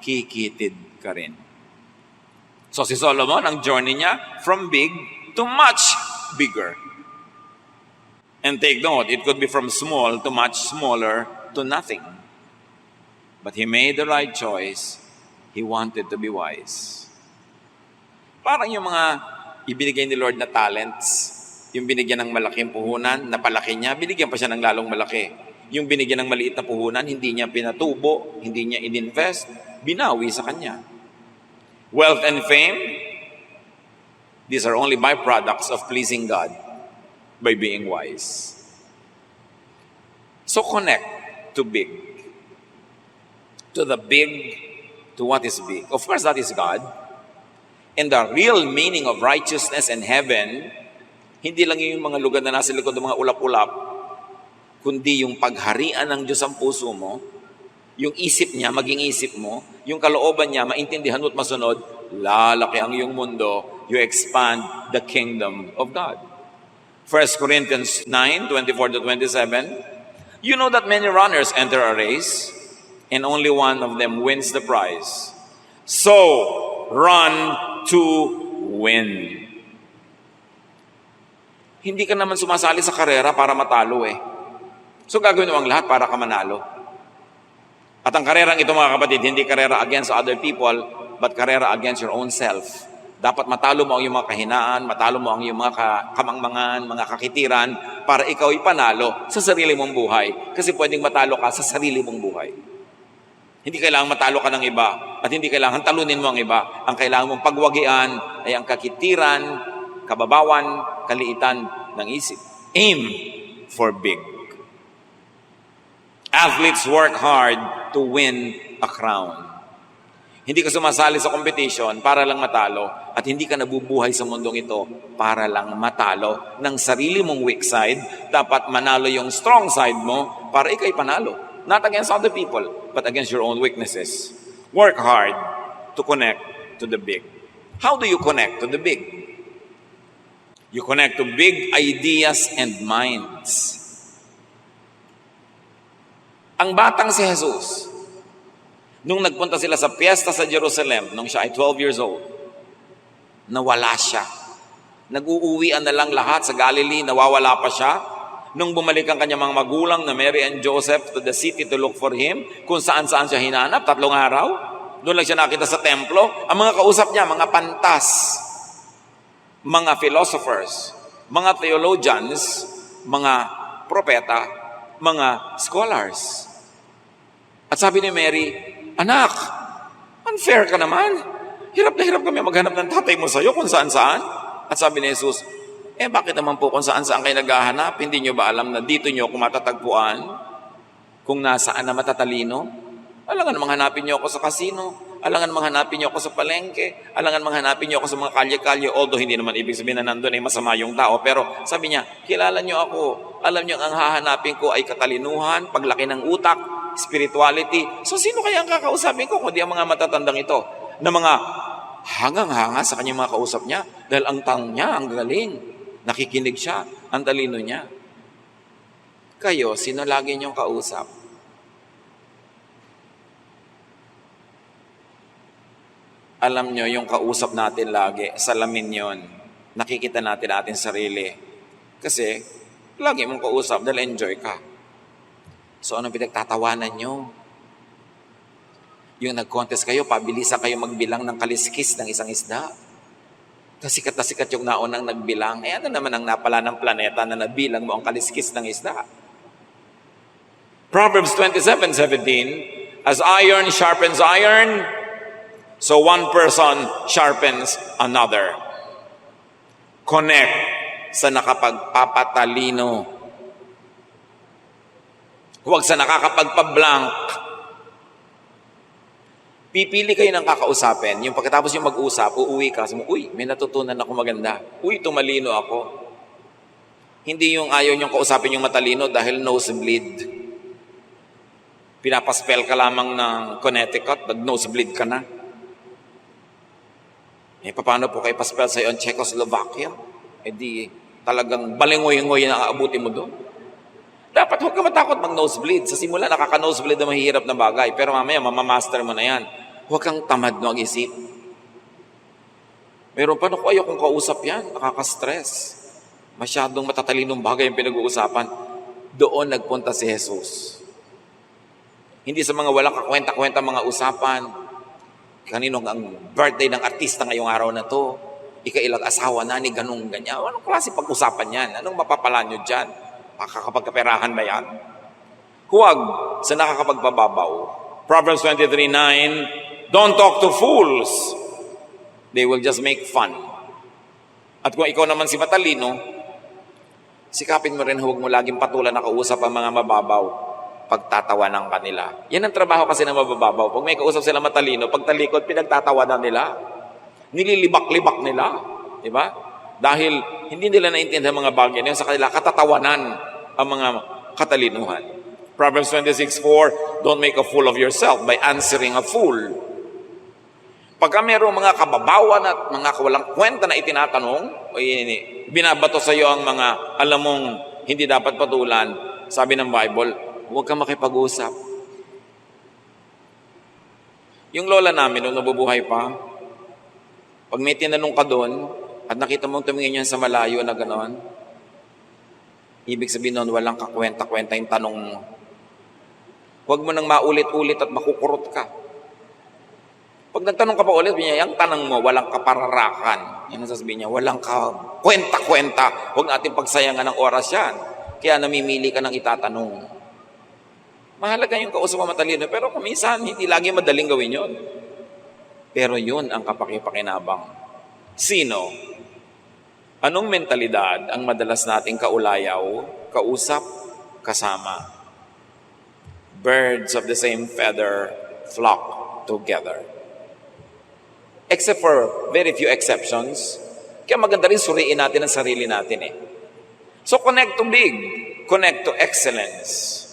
kikitid ka rin. So si Solomon, ang journey niya, from big to much bigger. And take note, it could be from small to much smaller to nothing. But he made the right choice. He wanted to be wise. Parang yung mga ibinigay ni Lord na talents, yung binigyan ng malaking puhunan, napalaki niya, binigyan pa siya ng lalong malaki. Yung binigyan ng maliit na puhunan, hindi niya pinatubo, hindi niya ininvest, binawi sa kanya. Wealth and fame, these are only byproducts of pleasing God by being wise. So connect to big. To the big, to what is big. Of course, that is God. And the real meaning of righteousness and heaven, hindi lang yung mga lugar na nasa likod ng mga ulap-ulap, kundi yung pagharian ng Diyos ang puso mo, yung isip niya, maging isip mo, yung kalooban niya, maintindihan mo at masunod, lalaki ang iyong mundo, you expand the kingdom of God. 1 Corinthians 9:24-27, you know that many runners enter a race, and only one of them wins the prize. So, run to win. Hindi ka naman sumasali sa karera para matalo eh. So gagawin mo ang lahat para ka manalo. At ang karerang ito mga kapatid, hindi karera against other people, but karera against your own self. Dapat matalo mo ang iyong mga kahinaan, matalo mo ang iyong mga kamangmangan, mga kakitiran, para ikaw ay panalo sa sarili mong buhay. Kasi pwedeng matalo ka sa sarili mong buhay. Hindi kailangan matalo ka ng iba, at hindi kailangan talunin mo ang iba. Ang kailangan mong pagwagian ay ang kakitiran, kababawan, kaliitan ng isip. Aim for big. Athletes work hard to win a crown. Hindi ka sumasali sa competition para lang matalo at hindi ka nabubuhay sa mundong ito para lang matalo. Ng sarili mong weak side, dapat manalo yung strong side mo para ikay panalo. Not against other people, but against your own weaknesses. Work hard to connect to the big. How do you connect to the big? You connect to big ideas and minds. Ang batang si Jesus, nung nagpunta sila sa piyesta sa Jerusalem, nung siya ay 12 years old, nawala siya. Nag-uuwian na lang lahat sa Galilee, nawawala pa siya. Nung bumalik ang kanyang mga magulang na Mary and Joseph to the city to look for him, kung saan-saan siya hinanap, 3 araw, doon lang siya nakita sa templo. Ang mga kausap niya, mga pantas, mga philosophers, mga theologians, mga propeta, mga scholars. At sabi ni Mary, anak, unfair ka naman. Hirap na hirap kami maghanap ng tatay mo sa'yo kung saan-saan. At sabi ni Jesus, bakit naman po kung saan-saan kayo naghahanap? Hindi nyo ba alam na dito nyo ako matatagpuan? Kung nasaan na matatalino? Alangan namang hanapin nyo ako sa kasino. Alangan namang hanapin nyo ako sa palengke. Alangan namang hanapin nyo ako sa mga kalye-kalye. Although hindi naman ibig sabihin na nandun ay masama yung tao. Pero sabi niya, kilala nyo ako. Alam nyo ang hahanapin ko ay katalinuhan, paglaki ng utak, spirituality. So sino kaya ang kakausapin ko kundi ang mga matatandang ito na mga hangang-hanga sa kanyang mga kausap niya dahil ang tang niya, ang galing. Nakikinig siya, ang talino niya. Kayo, sino lagi niyong kausap? Alam nyo, yung kausap natin lagi, salamin yon. Nakikita natin ating sarili. Kasi, lagi mong kausap dahil enjoy ka. So, anong pinagtatawanan nyo? Yung nag-contest kayo, pabilisan kayo magbilang ng kaliskis ng isang isda. Kasi sikat na sikat yung naunang nagbilang. Ano naman ang napala ng planeta na nabilang mo ang kaliskis ng isda? Proverbs 27:17, as iron sharpens iron, so one person sharpens another. Connect sa nakapagpapatalino. Huwag sa nakakapagpablank. Pipili kayo ng kakausapin. Yung pagkatapos yung mag-usap, uuwi ka. Sabi mo, uy, may natutunan ako maganda. Uy, tumalino ako. Hindi yung ayaw niyong kausapin yung matalino dahil nosebleed. Pinapaspell ka lamang ng Connecticut, nag-nosebleed ka na. Paano po kayo paspell sa'yo ang Czechoslovakia? Di talagang balingoy-ngoy na aabuti mo doon. Dapat huwag ka matakot mag-nosebleed. Sa simula, nakaka-nosebleed na mahihirap na bagay. Pero mamaya, mamamaster mo na yan. Huwag kang tamad mag-isip. Meron pa, ayaw kong kausap yan. Nakaka-stress. Masyadong matatalinong bagay yung pinag-uusapan. Doon nagpunta si Jesus. Hindi sa mga walang kakwenta-kwenta mga usapan. Kanino ang birthday ng artista ngayong araw na to? Ikailang asawa na ni ganung ganyan. Anong klase pag-usapan yan? Anong mapapala nyo dyan? Makakapagkaperahan ba yan? Huwag sa nakakapagpababaw. Proverbs 23:9, don't talk to fools. They will just make fun. At kung ikaw naman si matalino, sikapin mo rin huwag mo laging patulan na kausap ang mga mababaw. Pagtatawanan ka nila. Yan ang trabaho kasi ng mababaw. Pag may kausap sila matalino, pagtalikod, pinagtatawanan nila. Nililibak-libak nila. Diba? Dahil hindi nila naintindihan mga bagay na yun, sa kanila katatawanan ang mga katalinuhan. Proverbs 26:4, don't make a fool of yourself by answering a fool. Pagka mayroong mga kababawan at mga walang kwenta na itinatanong, o binabato sa iyo ang mga alam mong hindi dapat patulan, sabi ng Bible, huwag kang makipag-usap. Yung lola namin, nung nabubuhay pa, pag may tinanong ka doon, at nakita mong tumingin yan sa malayo na gano'n, ibig sabihin nun, walang kakwenta-kwenta yung tanong mo. Huwag mo nang maulit-ulit at makukurot ka. Pag nagtanong ka pa ulit, yung tanong mo, walang kapararakan. Yan ang sasabihin niya, walang kwenta-kwenta. Huwag natin pagsayangan ng oras yan. Kaya namimili ka ng itatanong. Mahalaga yung kausap mo matalino, pero kung minsan, hindi lagi madaling gawin yun. Pero yun ang kapakipakinabang. Sino? Anong mentalidad ang madalas nating kaulayaw, kausap, kasama? Birds of the same feather flock together. Except for very few exceptions, kaya maganda rin suriin natin ang sarili natin eh. So connect to big, connect to excellence.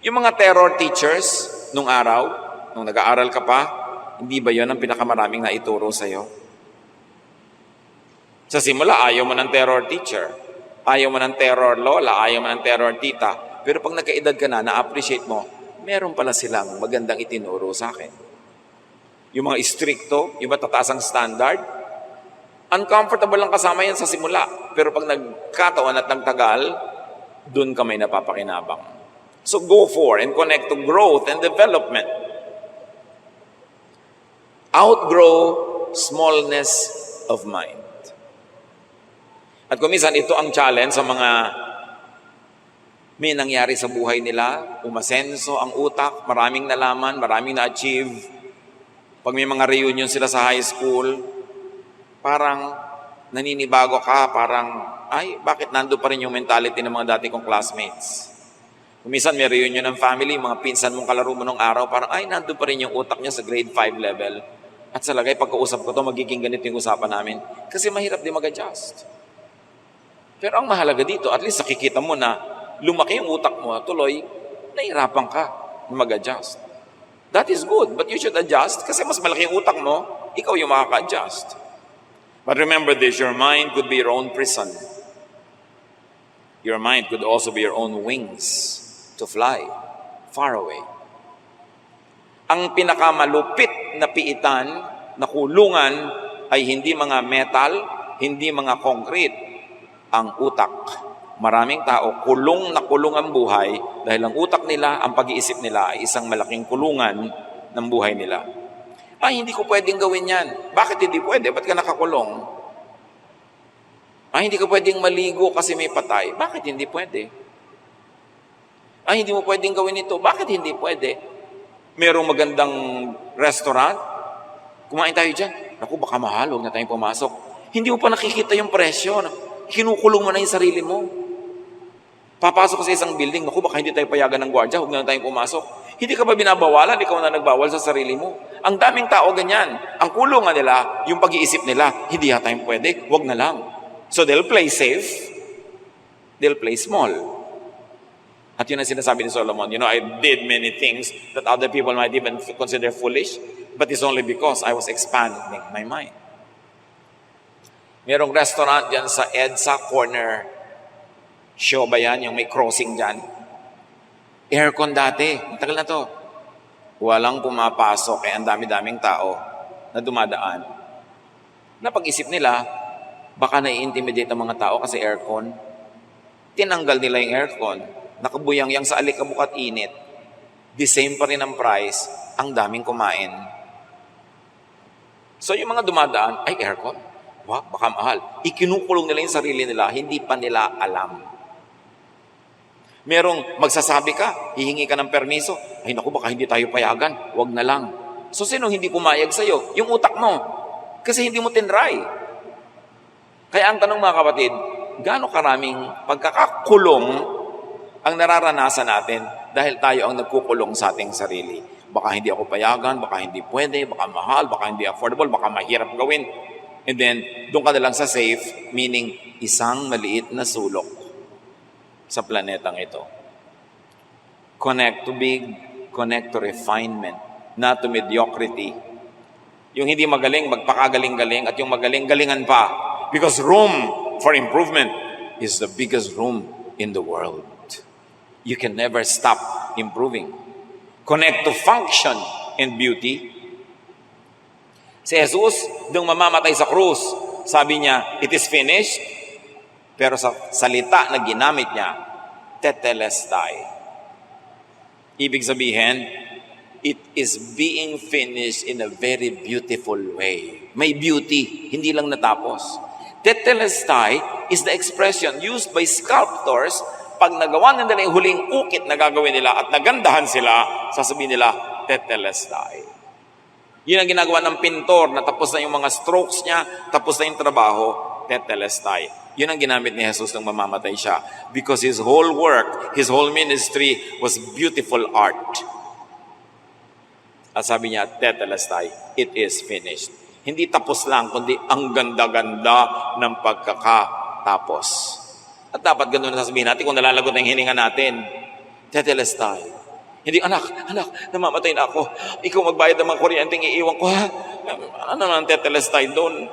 Yung mga terror teachers nung araw, nung nag-aaral ka pa, hindi ba yun ang pinakamaraming naituro sa'yo? Sa simula, ayaw mo ng terror teacher. Ayaw mo ng terror lola, ayaw mo ng terror tita. Pero pag nagkaedad ka na, na-appreciate mo, meron pala silang magandang itinuro sa akin. Yung mga istrikto, yung matataas ang standard, uncomfortable lang kasama yan sa simula. Pero pag nagkataon at nagtagal, dun ka may napapakinabang. So go for and connect to growth and development. Outgrow smallness of mind. At kung minsan, ito ang challenge sa mga may nangyari sa buhay nila, umasenso ang utak, maraming nalaman, maraming na-achieve. Pag may mga reunion sila sa high school, parang naninibago ka, parang, ay, bakit nando pa rin yung mentality ng mga dati kong classmates? Kung minsan may reunion ng family, mga pinsan mong kalaro mo nung araw, parang, ay, nando pa rin yung utak niya sa grade 5 level. At sa lagay, pagkausap ko to, magiging ganito yung usapan namin. Kasi mahirap din mag-adjust. Pero ang mahalaga dito, at least nakikita mo na lumaki yung utak mo, tuloy, nahirapan ka na mag-adjust. That is good, but you should adjust kasi mas malaki yung utak mo, ikaw yung makaka-adjust. But remember this, your mind could be your own prison. Your mind could also be your own wings to fly far away. Ang pinakamalupit na piitan na kulungan ay hindi mga metal, hindi mga concrete, ang utak. Maraming tao, kulong na kulong ang buhay dahil ang utak nila, ang pag-iisip nila ay isang malaking kulungan ng buhay nila. Ay, hindi ko pwedeng gawin yan. Bakit hindi pwede? Ba't ka nakakulong? Ay, hindi ko pwedeng maligo kasi may patay. Bakit hindi pwede? Ay, hindi mo pwedeng gawin ito. Bakit hindi pwede? Merong magandang restaurant, kumain tayo dyan. Naku, baka mahal, huwag na tayong pumasok. Hindi mo pa nakikita yung presyo. Kinukulong mo na yung sarili mo. Papasok ka sa isang building, naku, baka hindi tayo payagan ng gwardiya, huwag na tayong pumasok. Hindi ka ba binabawalan, ikaw na nagbawal sa sarili mo. Ang daming tao ganyan. Ang kulungan nila, yung pag-iisip nila, hindi yata yung pwede, huwag na lang. So they'll play safe, they'll play small. At yun ang sinasabi ni Solomon, I did many things that other people might even consider foolish, but it's only because I was expanding my mind. Merong restaurant dyan sa EDSA Corner. Show ba yan? Yung may crossing dyan. Aircon dati. Matagal na to. Walang pumapasok. Kaya ang dami-daming tao na dumadaan. Napag-isip nila, baka nai-intimidate ang mga tao kasi aircon. Tinanggal nila yung aircon. Nakabuyang-yang sa alikabok at init. The same pa rin ang price. Ang daming kumain. So yung mga dumadaan, ay aircon. Wow, baka mahal. Ikinukulong nila yung sarili nila, hindi pa nila alam. Merong magsasabi ka, hihingi ka ng permiso, ay naku, baka hindi tayo payagan, wag na lang. So sino hindi pumayag sa'yo? Yung utak mo. Kasi hindi mo tinry. Kaya ang tanong mga kapatid, gaano karaming pagkakakulong ang nararanasan natin dahil tayo ang nagkukulong sa ating sarili? baka hindi ako payagan, baka hindi pwede, baka mahal, baka hindi affordable, baka mahirap gawin. And then, doon ka na lang sa safe, meaning isang maliit na sulok sa planetang ito. Connect to big, connect to refinement, not to mediocrity. Yung hindi magaling, magpakagaling-galing, at yung magaling-galingan pa. Because room for improvement is the biggest room in the world. You can never stop improving. Connect to function and beauty. Si Jesus, nung mamamatay sa krus, sabi niya, it is finished. Pero sa salita na ginamit niya, tetelestai. Ibig sabihin, it is being finished in a very beautiful way. May beauty, hindi lang natapos. Tetelestai is the expression used by sculptors pag nagawa nila yung huling ukit na gagawin nila at nagandahan sila, sasabihin nila, tetelestai. Yun ang ginagawa ng pintor na tapos na yung mga strokes niya, tapos na yung trabaho, tetelestai. Yun ang ginamit ni Jesus nung mamamatay siya. Because his whole work, his whole ministry was beautiful art. At sabi niya, tetelestai, it is finished. Hindi tapos lang, kundi ang ganda-ganda ng pagkakatapos. At dapat ganun na sasabihin natin kung nalalagot na yung hininga natin. Tetelestai. Hindi, anak, namamatay na ako. Ikaw magbayad ng mga kuryenteng iiwan ko, ha? Ano naman tetelestai doon?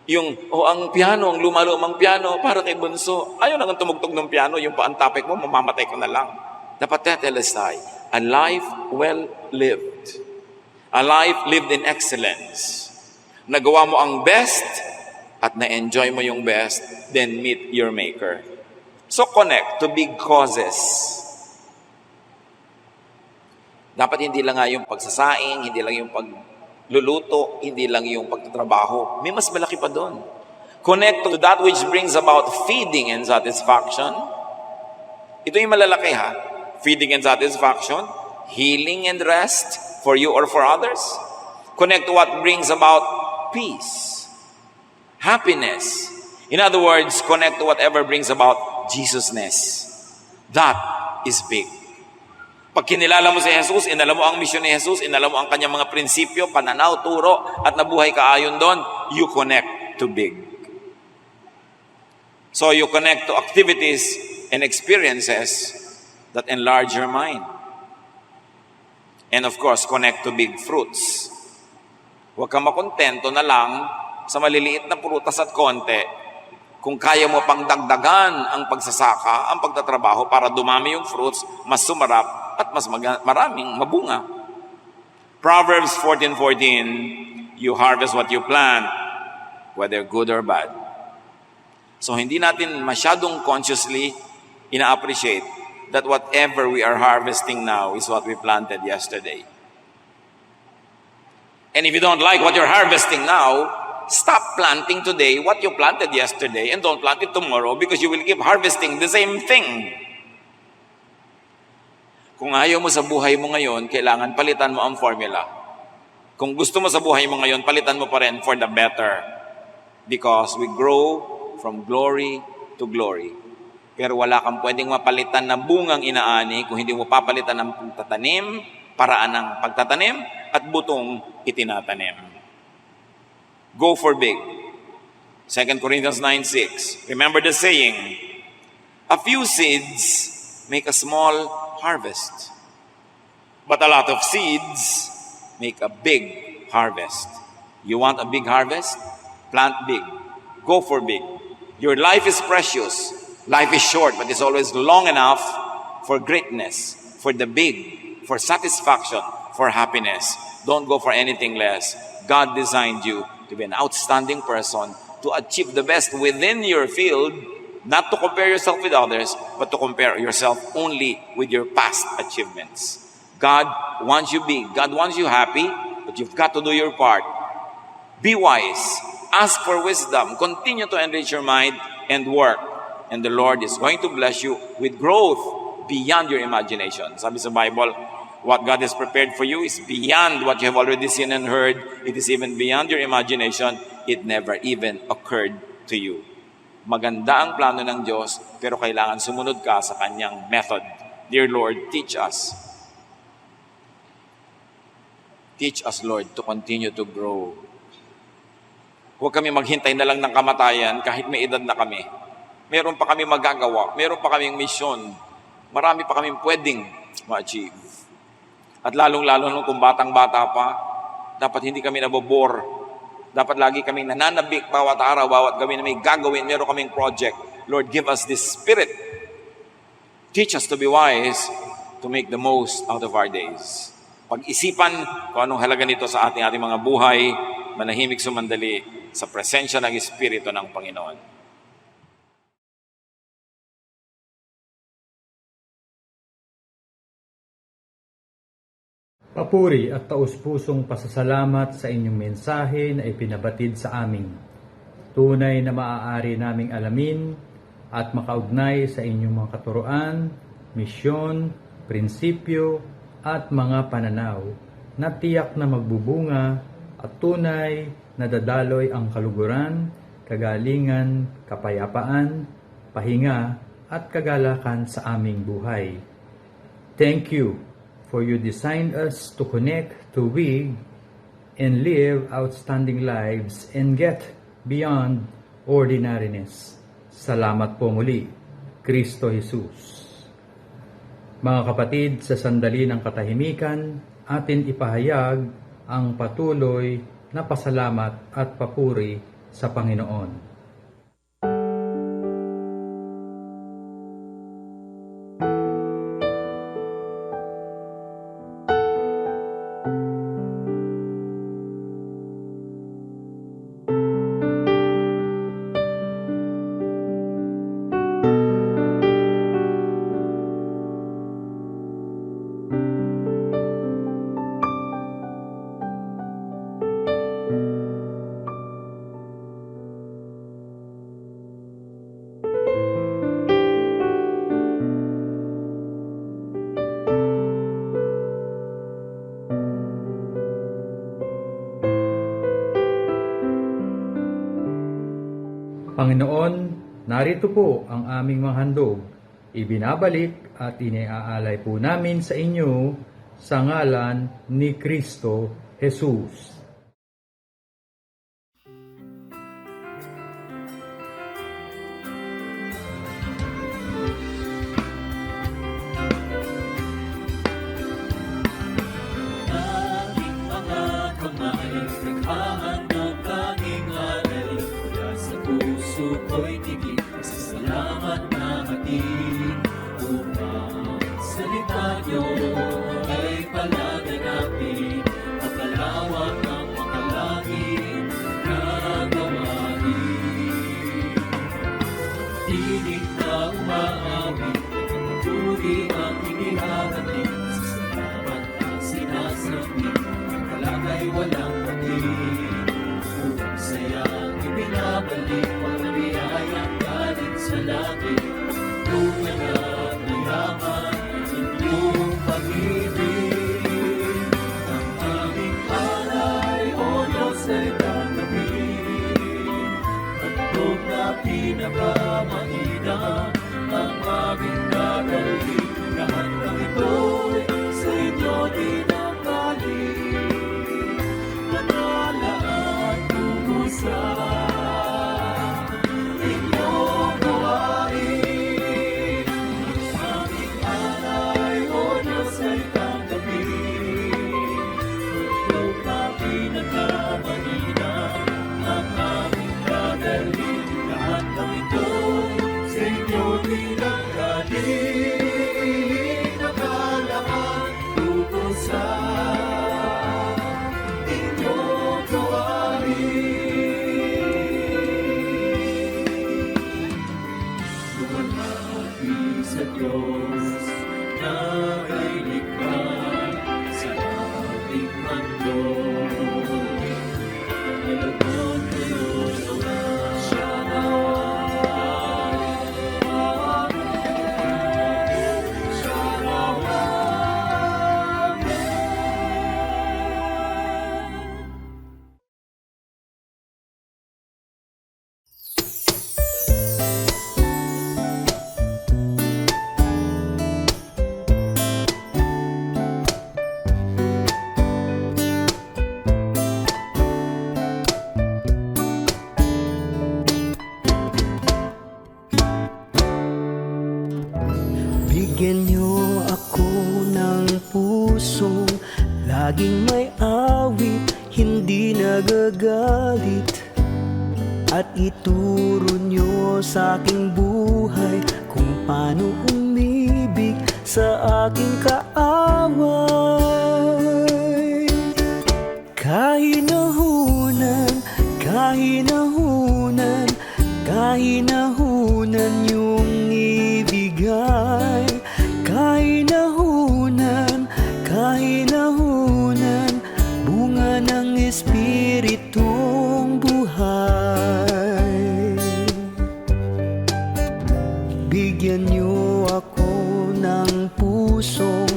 Yung, ang piano, ang lumalumang piano, para kay bunso. Ayaw na nga tumugtog ng piano, yung paantapik mo, mamamatay ko na lang. Dapat tetelestai. A life well lived. A life lived in excellence. Nagawa mo ang best, at na-enjoy mo yung best, then meet your Maker. So connect to big causes. Dapat hindi lang nga yung pagsasaing, hindi lang yung pagluluto, hindi lang yung pagtatrabaho. May mas malaki pa doon. Connect to that which brings about feeding and satisfaction. Ito yung malalaki ha. Feeding and satisfaction, healing and rest for you or for others. Connect to what brings about peace, happiness. In other words, connect to whatever brings about Jesusness. That is big. Pag kinilala mo si Jesus, inala mo ang misyon ni Jesus, inala mo ang kanyang mga prinsipyo, pananaw, turo, at nabuhay ka ayon doon, you connect to big. So you connect to activities and experiences that enlarge your mind. And of course, connect to big fruits. Huwag kang makontento na lang sa maliliit na prutas at konti, kung kaya mo pang dagdagan ang pagsasaka, ang pagtatrabaho para dumami yung fruits, mas sumarap at mas maraming mabunga. Proverbs 14:14, you harvest what you plant, whether good or bad. So hindi natin masyadong consciously ina-appreciate that whatever we are harvesting now is what we planted yesterday. And if you don't like what you're harvesting now, stop planting today what you planted yesterday and don't plant it tomorrow because you will keep harvesting the same thing. Kung ayaw mo sa buhay mo ngayon, kailangan palitan mo ang formula. Kung gusto mo sa buhay mo ngayon, palitan mo pa rin for the better. Because we grow from glory to glory. Pero wala kang pwedeng mapalitan na bungang inaani kung hindi mo papalitan ng pagtatanim, paraan ng pagtatanim, at butong itinatanim. Go for big. 2 Corinthians 9:6. Remember the saying, a few seeds make a small harvest, but a lot of seeds make a big harvest. You want a big harvest? Plant big. Go for big. Your life is precious. Life is short, but it's always long enough for greatness, for the big, for satisfaction, for happiness. Don't go for anything less. God designed you to be an outstanding person, to achieve the best within your field, not to compare yourself with others, but to compare yourself only with your past achievements. God wants you big. God wants you happy, but you've got to do your part. Be wise. Ask for wisdom. Continue to enrich your mind and work. And the Lord is going to bless you with growth beyond your imagination. Sabi sa Bible, what God has prepared for you is beyond what you have already seen and heard. It is even beyond your imagination. It never even occurred to you. Maganda ang plano ng Diyos, pero kailangan sumunod ka sa kanyang method. Dear Lord, teach us Teach us, Lord, to continue to grow. Huwag kami maghintay na lang ng kamatayan kahit may edad na kami. Meron pa kami magagawa. Meron pa kaming misyon. Marami pa kaming pwedeng ma-achieve. At lalong-lalo nung kung batang-bata pa, dapat hindi kami nabobore. Dapat lagi kaming nananabik bawat araw, bawat gawin na may gagawin, meron kaming project. Lord, give us this spirit. Teach us to be wise, to make the most out of our days. Pag-isipan kung anong halaga nito sa ating mga buhay, manahimik sumandali sa presensya ng Espiritu ng Panginoon. Papuri at taus-pusong pasasalamat sa inyong mensahe na ipinabatid sa amin. Tunay na maaari naming alamin at makaugnay sa inyong mga katuroan, misyon, prinsipyo at mga pananaw na tiyak na magbubunga at tunay na dadaloy ang kaluguran, kagalingan, kapayapaan, pahinga at kagalakan sa aming buhay. Thank you for you designed us to connect, to we, and live outstanding lives and get beyond ordinariness. Salamat po muli, Kristo Jesus. Mga kapatid, sa sandali ng katahimikan, atin ipahayag ang patuloy na pasalamat at papuri sa Panginoon. Panginoon, narito po ang aming mga handog. Ibinabalik at iniaalay po namin sa inyo sa ngalan ni Kristo Jesus. Aking mga kamay, naghahandog tanging alay, mula sa puso ko'y tigil, sa salamat na hatid. Upang salita niyo ay palaganapin, at kalawang ng mga langit na gawain. Tinig na umaawit, patuloy ang inihahatid, sa salamat na sinasabi, ang kalagay walang patid. Upang sayang ibinabalik, pagkabiyayang galing sa langit, tunay at mayaman, inyong pag-ibig. Ang aming alay, O Diyos, ay tanggapin. Handog na pinakamahina, ang aming dadalhin. Lahat ng ito'y sa inyo dinanggaling. Manalaan tungo sa inyong gawain. Ang aming alay, O Diyos, ay tanggapin. Handog na pinakamahina, ang aming dadalhin. Lahat ng ito'y sa inyo dinanggaling. Nakalaan tungo sa inyong gawain. Lumapit sa Diyos na ay likha sa ating mundo. Alagon kayo naman siya nawa. Siya nawa. Bigyan niyo ako ng pusong laging may awit, hindi nagagalit. At ituro niyo sa aking buhay kung paano umibig sa aking kaaway. Kahinahunan, kahinahunan, kahinahunan niyong ibigay. Kahinahunan, kahinahunan, bunga ng Espiritong buhay. Bigyan niyo ako ng pusong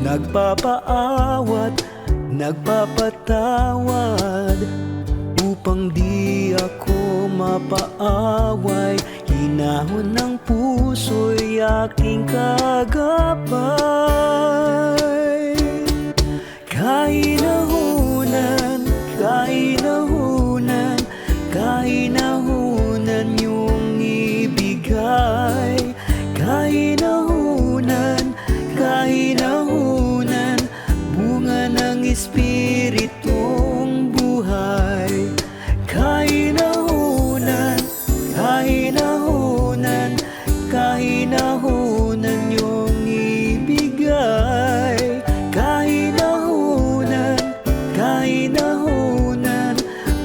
nagpapaawat, nagpapatawad, upang di ako mapaaway. Hinahon ng puso'y aking kagapay. Kahinahunan, kahinahunan, kahinahunan niyong ibigay. Kahinahunan, kahinahunan, bunga ng Espiritong buhay. Kahinahunan, kahinahunan, kahinahunan niyong ibigay. Kahinahunan, kahinahunan,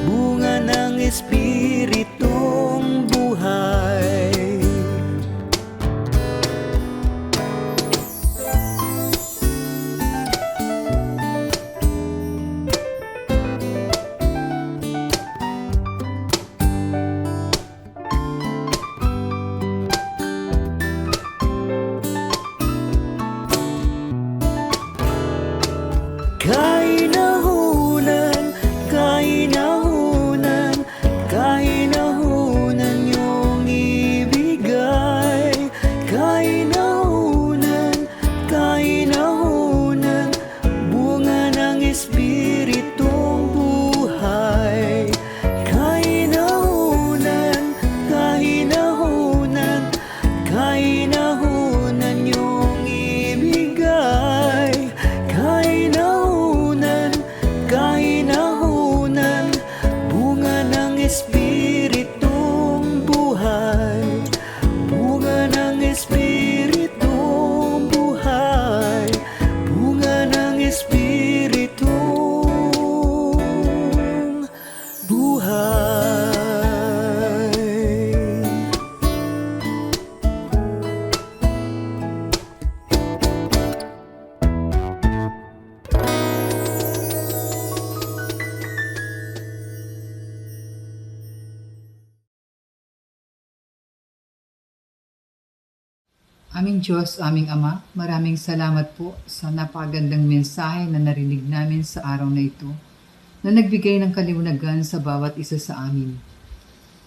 bunga ng Espiritong buhay. Kahinahunan, kahinahunan, kahinahunan niyong ibigay. Kahinahunan, kahinahunan, bunga ng Espiritong buhay. Kahinahunan, kahinahunan, kahinahunan niyong ibigay. Kahinahunan, kahinahunan, bunga ng Espiritong buhay. Bunga ng Espiritong buhay. Bunga ng Espiritong buhay. Aming Diyos, aming Ama, maraming salamat po sa napakagandang mensahe na narinig namin sa araw na ito, na nagbigay ng kaliwanagan sa bawat isa sa amin.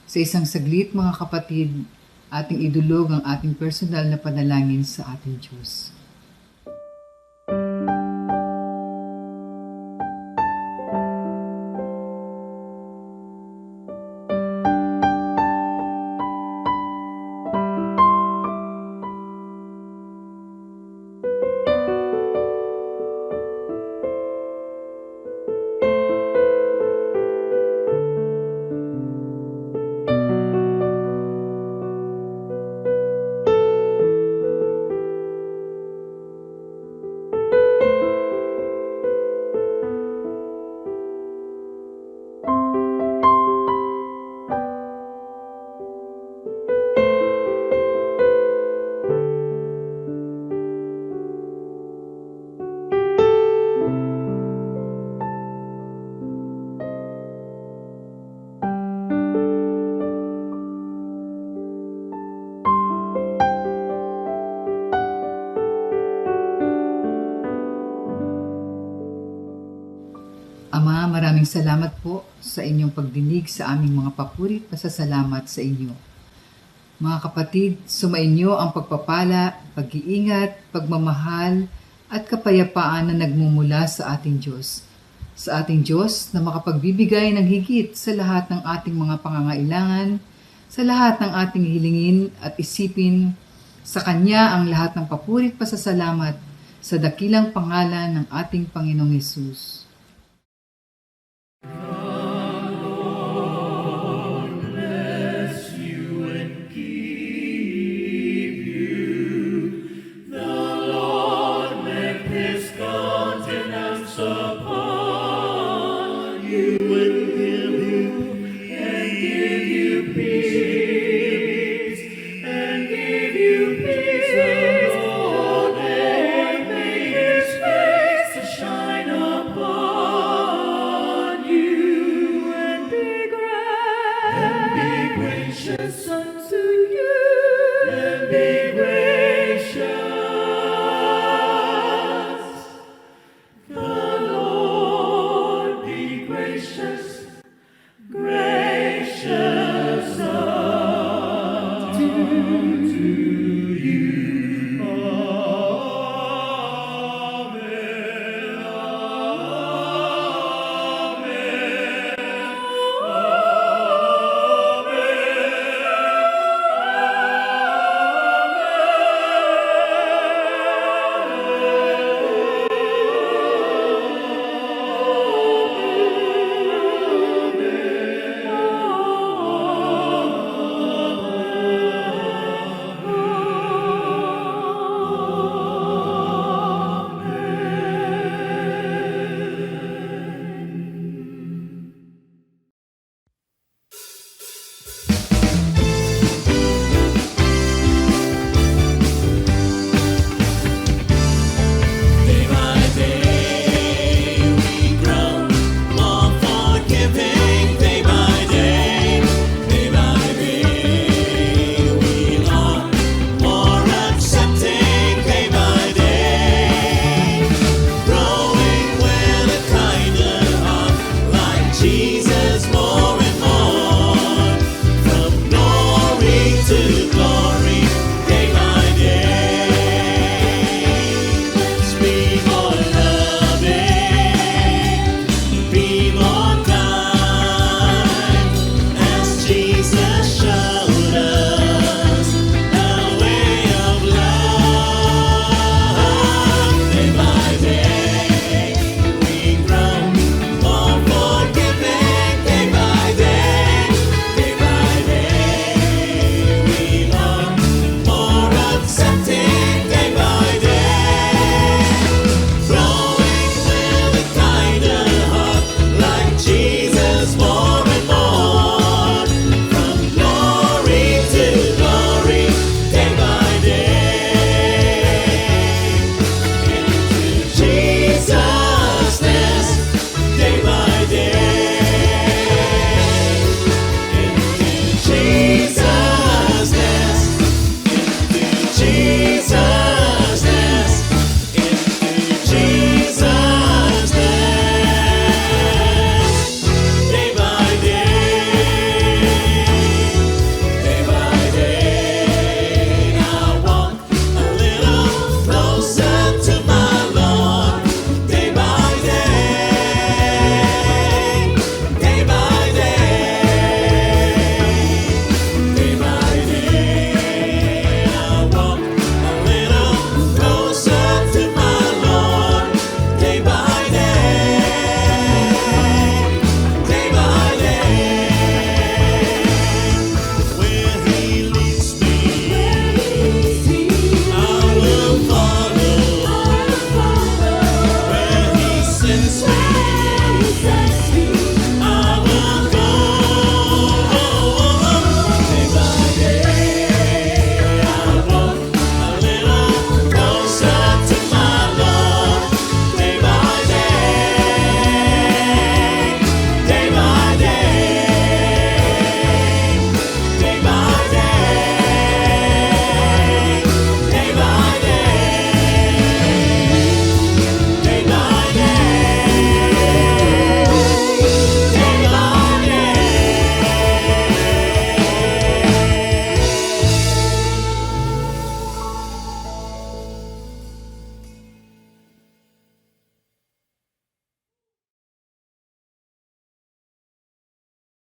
Sa isang saglit, mga kapatid, ating idulog ang ating personal na panalangin sa ating Diyos. Ama, maraming salamat po sa inyong pagdinig sa aming mga papuri at pasasalamat sa inyo. Mga kapatid, sumainyo ang pagpapala, pag-iingat, pagmamahal at kapayapaan na nagmumula sa ating Diyos. Sa ating Diyos na makapagbibigay ng higit sa lahat ng ating mga pangangailangan, sa lahat ng ating hilingin at isipin, Sa Kanya ang lahat ng papuri at pasasalamat sa dakilang pangalan ng ating Panginoong Hesus.